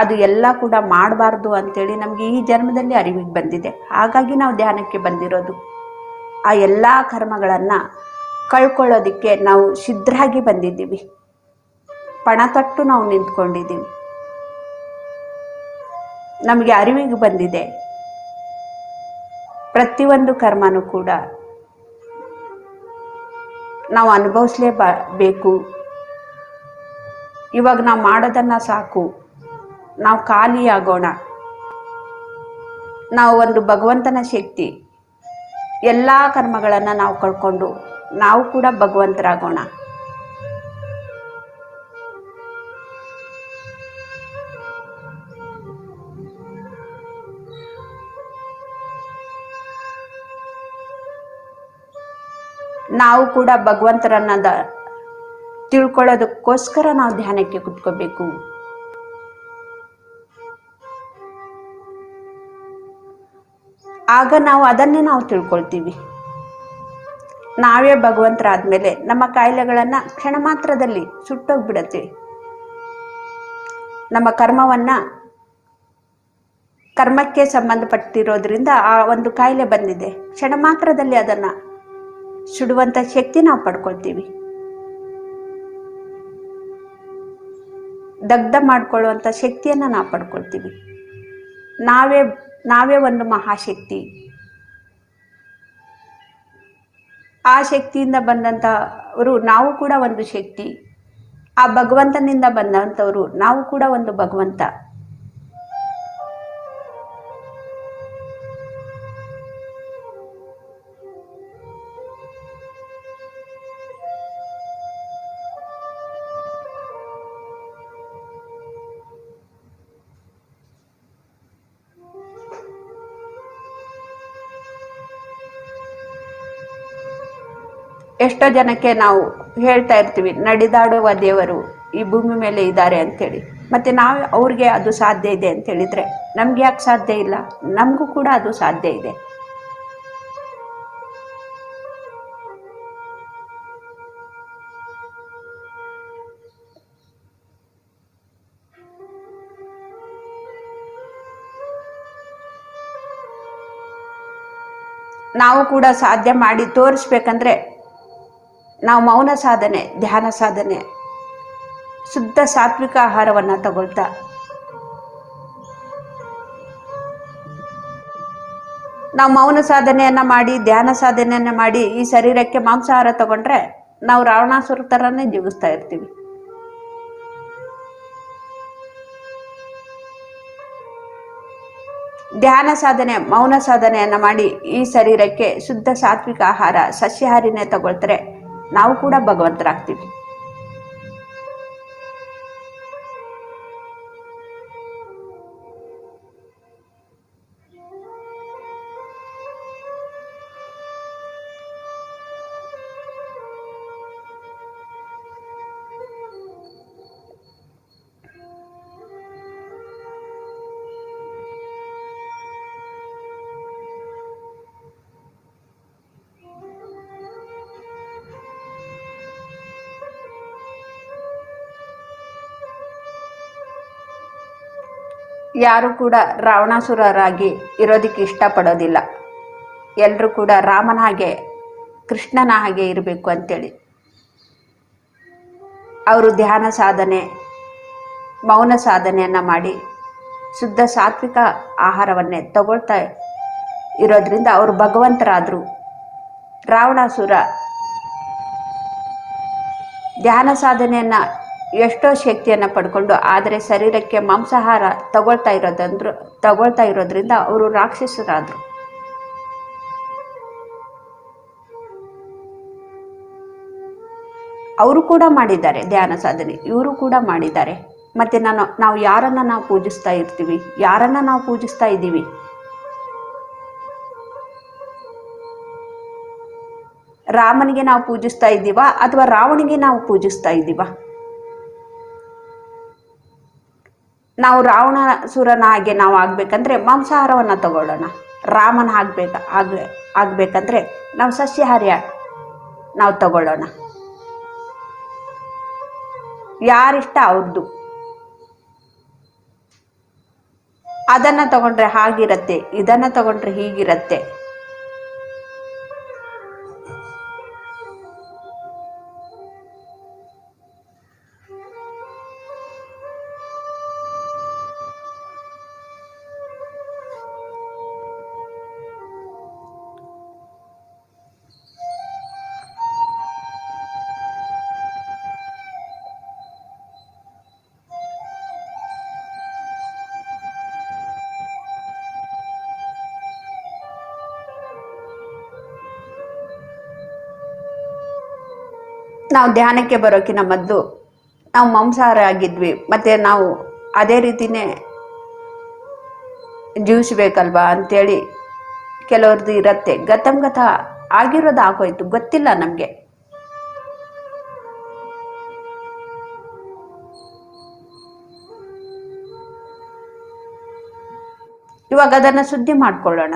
ಅದು ಎಲ್ಲ ಕೂಡ ಮಾಡಬಾರ್ದು ಅಂತೇಳಿ ನಮಗೆ ಈ ಜನ್ಮದಲ್ಲಿ ಅರಿವಿಗೆ ಬಂದಿದೆ. ಹಾಗಾಗಿ ನಾವು ಧ್ಯಾನಕ್ಕೆ ಬಂದಿರೋದು. ಆ ಎಲ್ಲ ಕರ್ಮಗಳನ್ನು ಕಳ್ಕೊಳ್ಳೋದಕ್ಕೆ ನಾವು ಸಿದ್ಧರಾಗಿ ಬಂದಿದ್ದೀವಿ. ಪಣ ತೊಟ್ಟು ನಾವು ನಿಂತ್ಕೊಂಡಿದ್ದೀವಿ. ನಮಗೆ ಅರಿವಿಗೆ ಬಂದಿದೆ ಪ್ರತಿಯೊಂದು ಕರ್ಮನೂ ಕೂಡ ನಾವು ಅನುಭವಿಸಲೇಬೇಕು. ಇವಾಗ ನಾವು ಮಾಡೋದನ್ನು ಸಾಕು, ನಾವು ಖಾಲಿಯಾಗೋಣ. ನಾವು ಒಂದು ಭಗವಂತನ ಶಕ್ತಿ, ಎಲ್ಲ ಕರ್ಮಗಳನ್ನು ನಾವು ಕಳ್ಕೊಂಡು ನಾವು ಕೂಡ ಭಗವಂತರಾಗೋಣ. ನಾವು ಕೂಡ ಭಗವಂತರನ್ನ ತಿಳ್ಕೊಳ್ಳೋದಕ್ಕೋಸ್ಕರ ನಾವು ಧ್ಯಾನಕ್ಕೆ ಕುತ್ಕೋಬೇಕು. ಆಗ ನಾವು ಅದನ್ನೇ ನಾವು ತಿಳ್ಕೊಳ್ತೀವಿ. ನಾವೇ ಭಗವಂತರಾದ್ಮೇಲೆ ನಮ್ಮ ಕಾಯಿಲೆಗಳನ್ನು ಕ್ಷಣ ಮಾತ್ರದಲ್ಲಿ ಸುಟ್ಟೋಗ್ಬಿಡತ್ತೆ. ನಮ್ಮ ಕರ್ಮಕ್ಕೆ ಸಂಬಂಧಪಟ್ಟಿರೋದ್ರಿಂದ ಆ ಒಂದು ಕಾಯಿಲೆ ಬಂದಿದೆ, ಕ್ಷಣ ಮಾತ್ರದಲ್ಲಿ ಅದನ್ನು ಸುಡುವಂಥ ಶಕ್ತಿ ನಾವು ಪಡ್ಕೊಳ್ತೀವಿ. ದಗ್ಧ ಮಾಡ್ಕೊಳ್ಳುವಂಥ ಶಕ್ತಿಯನ್ನು ನಾವು ಪಡ್ಕೊಳ್ತೀವಿ. ನಾವೇ ಒಂದು ಮಹಾಶಕ್ತಿ. ಆ ಶಕ್ತಿಯಿಂದ ಬಂದಂಥವರು ನಾವು ಕೂಡ ಒಂದು ಶಕ್ತಿ. ಆ ಭಗವಂತನಿಂದ ಬಂದಂಥವರು ನಾವು ಕೂಡ ಒಂದು ಭಗವಂತ. ಎಷ್ಟೋ ಜನಕ್ಕೆ ನಾವು ಹೇಳ್ತಾ ಇರ್ತೀವಿ, ನಡೆದಾಡುವ ದೇವರು ಈ ಭೂಮಿ ಮೇಲೆ ಇದ್ದಾರೆ ಅಂತೇಳಿ. ಮತ್ತು ನಾವು ಅವ್ರಿಗೆ ಅದು ಸಾಧ್ಯ ಇದೆ ಅಂತ ಹೇಳಿದರೆ ನಮ್ಗೆ ಯಾಕೆ ಸಾಧ್ಯ ಇಲ್ಲ? ನಮಗೂ ಕೂಡ ಅದು ಸಾಧ್ಯ ಇದೆ. ನಾವು ಕೂಡ ಸಾಧ್ಯ ಮಾಡಿ ತೋರಿಸ್ಬೇಕಂದ್ರೆ ನಾವು ಮೌನ ಸಾಧನೆ, ಧ್ಯಾನ ಸಾಧನೆ, ಶುದ್ಧ ಸಾತ್ವಿಕ ಆಹಾರವನ್ನು ತಗೊಳ್ತಾ ನಾವು ಮೌನ ಸಾಧನೆಯನ್ನು ಮಾಡಿ, ಧ್ಯಾನ ಸಾಧನೆಯನ್ನು ಮಾಡಿ ಈ ಶರೀರಕ್ಕೆ ಮಾಂಸಾಹಾರ ತಗೊಂಡ್ರೆ ನಾವು ರಾವಣಾಸುರ ಥರನೇ ಜೀವಿಸ್ತಾ ಇರ್ತೀವಿ. ಧ್ಯಾನ ಸಾಧನೆ, ಮೌನ ಸಾಧನೆಯನ್ನು ಮಾಡಿ ಈ ಶರೀರಕ್ಕೆ ಶುದ್ಧ ಸಾತ್ವಿಕ ಆಹಾರ, ಸಸ್ಯಾಹಾರಿನೇ ತಗೊಳ್ತಾರೆ, ನಾವು ಕೂಡ ಭಗವಂತರಾಗ್ತೀವಿ. ಯಾರು ಕೂಡ ರಾವಣಾಸುರರಾಗಿ ಇರೋದಕ್ಕೆ ಇಷ್ಟಪಡೋದಿಲ್ಲ. ಎಲ್ಲರೂ ಕೂಡ ರಾಮನ ಹಾಗೆ, ಕೃಷ್ಣನ ಹಾಗೆ ಇರಬೇಕು ಅಂತೇಳಿ ಅವರು ಧ್ಯಾನ ಸಾಧನೆ, ಮೌನ ಸಾಧನೆಯನ್ನು ಮಾಡಿ ಶುದ್ಧ ಸಾತ್ವಿಕ ಆಹಾರವನ್ನೇ ತಗೊಳ್ತಾ ಇರೋದ್ರಿಂದ ಅವರು ಭಗವಂತರಾದರು. ರಾವಣಾಸುರ ಧ್ಯಾನ ಸಾಧನೆಯನ್ನು ಎಷ್ಟೋ ಶಕ್ತಿಯನ್ನು ಪಡ್ಕೊಂಡು ಆದರೆ ಶರೀರಕ್ಕೆ ಮಾಂಸಾಹಾರ ತಗೊಳ್ತಾ ಇರೋದ್ರಿಂದ ಅವರು ರಾಕ್ಷಸರಾದರು. ಅವರು ಕೂಡ ಮಾಡಿದ್ದಾರೆ ಧ್ಯಾನ ಸಾಧನೆ, ಇವರು ಕೂಡ ಮಾಡಿದ್ದಾರೆ. ಮತ್ತು ನಾವು ಯಾರನ್ನು ನಾವು ಪೂಜಿಸ್ತಾ ಇರ್ತೀವಿ, ಯಾರನ್ನು ನಾವು ಪೂಜಿಸ್ತಾ ಇದ್ದೀವಿ? ರಾಮನಿಗೆ ನಾವು ಪೂಜಿಸ್ತಾ ಇದ್ದೀವಾ ಅಥವಾ ರಾವಣಿಗೆ ನಾವು ಪೂಜಿಸ್ತಾ ಇದ್ದೀವಾ? ನಾವು ರಾವಣಾಸುರನ ಹಾಗೆ ನಾವು ಆಗಬೇಕಂದ್ರೆ ಮಾಂಸಾಹಾರವನ್ನು ತಗೊಳ್ಳೋಣ. ರಾಮನ ಆಗಬೇಕಂದ್ರೆ ನಾವು ಸಸ್ಯಾಹಾರಿ ನಾವು ತಗೊಳ್ಳೋಣ. ಯಾರಿಷ್ಟ ಅವ್ರದ್ದು. ಅದನ್ನು ತಗೊಂಡ್ರೆ ಹಾಗಿರತ್ತೆ, ಇದನ್ನು ತಗೊಂಡ್ರೆ ಹೀಗಿರತ್ತೆ. ನಾವು ಧ್ಯಾನಕ್ಕೆ ಬರೋಕ್ಕಿಂತ ಮೊದಲು ನಾವು ಮಾಂಸಾಹಾರ ಆಗಿದ್ವಿ, ಮತ್ತು ನಾವು ಅದೇ ರೀತಿನೇ ಜೀವಿಸ್ಬೇಕಲ್ವಾ ಅಂತೇಳಿ ಕೆಲವ್ರದ್ದು ಇರತ್ತೆ. ಗತ ಆಗಿರೋದು ಆಗೋಯ್ತು, ಗೊತ್ತಿಲ್ಲ ನಮಗೆ. ಇವಾಗ ಅದನ್ನು ಶುದ್ಧಿ ಮಾಡ್ಕೊಳ್ಳೋಣ.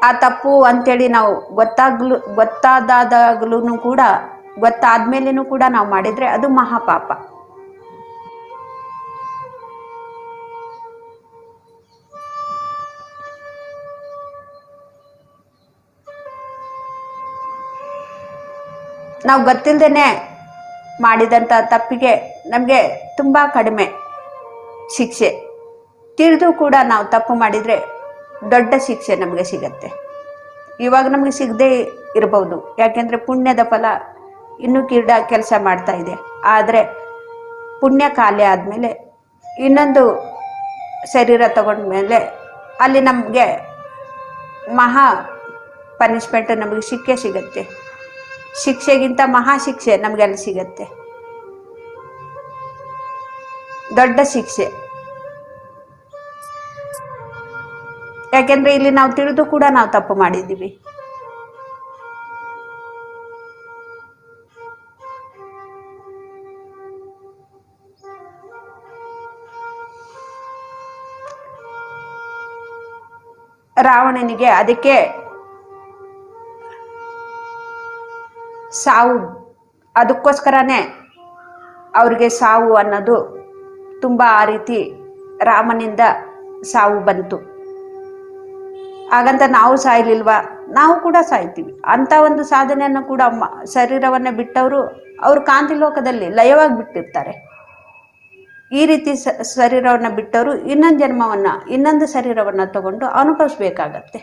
ಆ ತಪ್ಪು ಅಂತೇಳಿ ನಾವು ಗೊತ್ತಾದಾಗಲೂ ಕೂಡ, ಗೊತ್ತಾದ್ಮೇಲೇನೂ ಕೂಡ ನಾವು ಮಾಡಿದರೆ ಅದು ಮಹಾಪಾಪ. ನಾವು ಗೊತ್ತಿಲ್ಲದೇನೆ ಮಾಡಿದಂಥ ತಪ್ಪಿಗೆ ನಮಗೆ ತುಂಬ ಕಡಿಮೆ ಶಿಕ್ಷೆ. ತಿಳಿದು ಕೂಡ ನಾವು ತಪ್ಪು ಮಾಡಿದರೆ ದೊಡ್ಡ ಶಿಕ್ಷೆ ನಮಗೆ ಸಿಗತ್ತೆ. ಇವಾಗ ನಮಗೆ ಸಿಗದೇ ಇರಬಹುದು, ಯಾಕೆಂದರೆ ಪುಣ್ಯದ ಫಲ ಇನ್ನೂ ಕೆಲಸ ಮಾಡ್ತಾ ಇದೆ. ಆದರೆ ಪುಣ್ಯ ಖಾಲಿ ಆದಮೇಲೆ ಇನ್ನೊಂದು ಶರೀರ ತಗೊಂಡ್ಮೇಲೆ ಅಲ್ಲಿ ನಮಗೆ ಮಹಾ ಪನಿಷ್ಮೆಂಟ್, ನಮಗೆ ಶಿಕ್ಷೆ ಸಿಗತ್ತೆ. ಶಿಕ್ಷೆಗಿಂತ ಮಹಾ ಶಿಕ್ಷೆ ನಮಗೆ ಅಲ್ಲಿ ಸಿಗತ್ತೆ, ದೊಡ್ಡ ಶಿಕ್ಷೆ. ಯಾಕೆಂದ್ರೆ ಇಲ್ಲಿ ನಾವು ತಿಳಿದು ಕೂಡ ನಾವು ತಪ್ಪು ಮಾಡಿದ್ದೀವಿ. ರಾವಣನಿಗೆ ಅದಕ್ಕೆ ಸಾವು, ಅದಕ್ಕೋಸ್ಕರನೇ ಅವ್ರಿಗೆ ಸಾವು ಅನ್ನೋದು ತುಂಬ ಆ ರೀತಿ ರಾಮನಿಂದ ಸಾವು ಬಂತು. ಹಾಗಂತ ನಾವು ಸಾಯ್ಲಿಲ್ವಾ? ನಾವು ಕೂಡ ಸಾಯ್ತೀವಿ. ಅಂಥ ಒಂದು ಸಾಧನೆಯನ್ನು ಕೂಡ ಶರೀರವನ್ನು ಬಿಟ್ಟವರು ಅವರು ಕಾಂತಿ ಲೋಕದಲ್ಲಿ ಲಯವಾಗಿ ಬಿಟ್ಟಿರ್ತಾರೆ. ಈ ರೀತಿ ಶರೀರವನ್ನು ಬಿಟ್ಟವರು ಇನ್ನೊಂದು ಶರೀರವನ್ನು ತಗೊಂಡು ಅನುಭವಿಸ್ಬೇಕಾಗತ್ತೆ.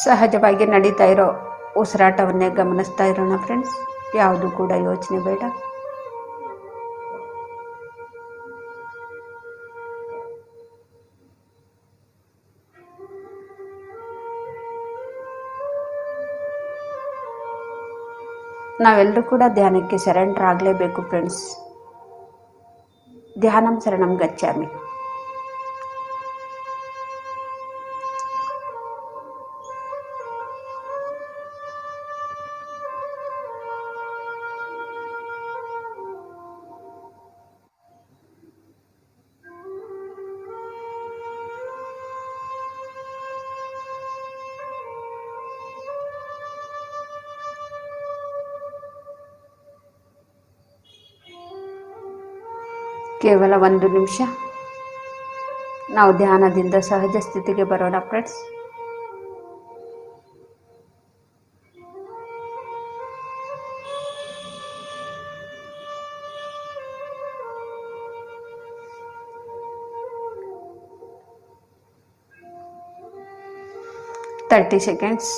ಸಹಜವಾಗಿ ನಡೀತಾ ಇರೋ ಉಸಿರಾಟವನ್ನೇ ಗಮನಿಸ್ತಾ ಇರೋಣ ಫ್ರೆಂಡ್ಸ್. ಯಾವುದು ಕೂಡ ಯೋಚನೆ ಬೇಡ. ನಾವೆಲ್ಲರೂ ಕೂಡ ಧ್ಯಾನಕ್ಕೆ ಸರೆಂಡರ್ ಆಗಲೇಬೇಕು ಫ್ರೆಂಡ್ಸ್. ಧ್ಯಾನಂ ಶರಣಂ ಗಚ್ಚಾಮಿ. ಕೇವಲ 1 ನಿಮಿಷ ನಾವು ಧ್ಯಾನದಿಂದ ಸಹಜ ಸ್ಥಿತಿಗೆ ಬರೋಣ friends. Thirty seconds.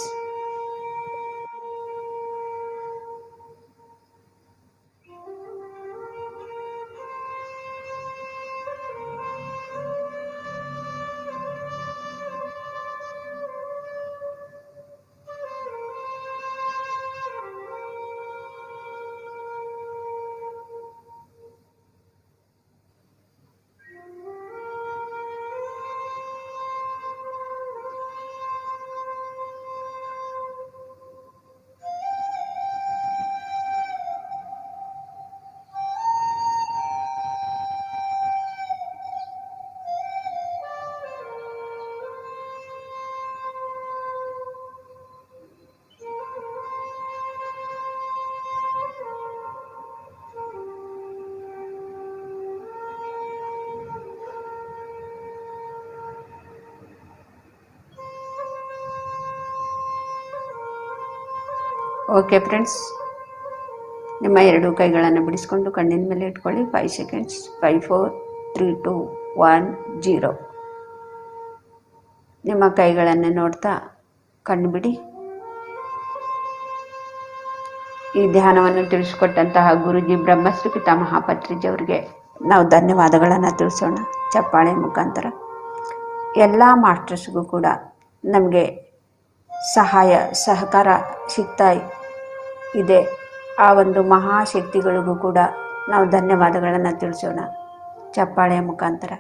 Okay friends, ನಿಮ್ಮ 2 ಕೈಗಳನ್ನು ಬಿಡಿಸ್ಕೊಂಡು ಕಣ್ಣಿನ ಮೇಲೆ ಇಟ್ಕೊಳ್ಳಿ. 5 ಸೆಕೆಂಡ್ಸ್. 5 4 3 2 1 0. ನಿಮ್ಮ ಕೈಗಳನ್ನು ನೋಡ್ತಾ ಕಣ್ಣು ಬಿಡಿ. ಈ ಧ್ಯಾನವನ್ನು ತಿಳಿಸ್ಕೊಟ್ಟಂತಹ ಗುರುಜಿ ಬ್ರಹ್ಮಶ್ರೀ ಪಿತಾಮಹ ಪತ್ರಿಜಿ ಅವರಿಗೆ ನಾವು ಧನ್ಯವಾದಗಳನ್ನು ತಿಳಿಸೋಣ ಚಪ್ಪಾಳೆ ಮುಖಾಂತರ. ಎಲ್ಲ ಮಾಸ್ಟರ್ಸ್ಗೂ ಕೂಡ ನಮಗೆ ಸಹಾಯ ಸಹಕಾರ ಸಿಗ್ತಾ ಇದೆ. ಆ ಒಂದು ಮಹಾಶಕ್ತಿಗಳಿಗೂ ಕೂಡ ನಾವು ಧನ್ಯವಾದಗಳನ್ನು ತಿಳಿಸೋಣ ಚಪ್ಪಾಳೆಯ ಮುಖಾಂತರ.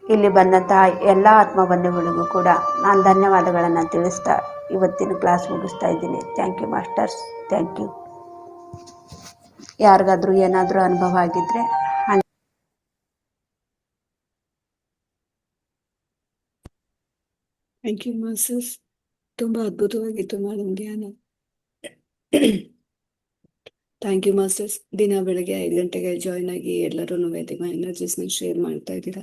ಇಲ್ಲಿ ಬಂದಂತಹ ಎಲ್ಲ ಆತ್ಮಬಂಧುಗಳಿಗೂ ಕೂಡ ನಾನು ಧನ್ಯವಾದಗಳನ್ನು ತಿಳಿಸ್ತಾ ಇವತ್ತಿನ ಕ್ಲಾಸ್ ಮುಗಿಸ್ತಾ ಇದ್ದೀನಿ. Thank you masters, thank you. ಯಾರಿಗಾದರೂ ಏನಾದರೂ ಅನುಭವ ಆಗಿದ್ದರೆ ಥ್ಯಾಂಕ್ ಯು ಮಾಸ್ಟರ್ಸ್. ತುಂಬಾ ಅದ್ಭುತವಾಗಿತ್ತು ಮೇಡಮ್ ಧ್ಯಾನ. Thank you masters. ದಿನ ಬೆಳಗ್ಗೆ 5 ಗಂಟೆಗೆ ಜಾಯ್ನ್ ಆಗಿ ಎಲ್ಲರೂ ನಿಮ್ಮ ಎನರ್ಜೀಸ್ನ ಶೇರ್ ಮಾಡ್ತಾ ಇದ್ದೀರಾ.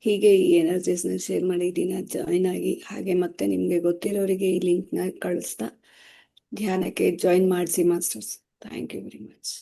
ಹೀಗೆ ಈ ಎನರ್ಜೀಸ್ನ ಶೇರ್ ಮಾಡಿ ದಿನ ಜಾಯ್ನ್ ಆಗಿ, ಹಾಗೆ ಮತ್ತೆ ನಿಮಗೆ ಗೊತ್ತಿರೋರಿಗೆ ಈ ಲಿಂಕ್ನ ಕಳಿಸ್ತಾ ಧ್ಯಾನಕ್ಕೆ ಜಾಯಿನ್ ಮಾಡಿಸಿ masters. Thank you very much.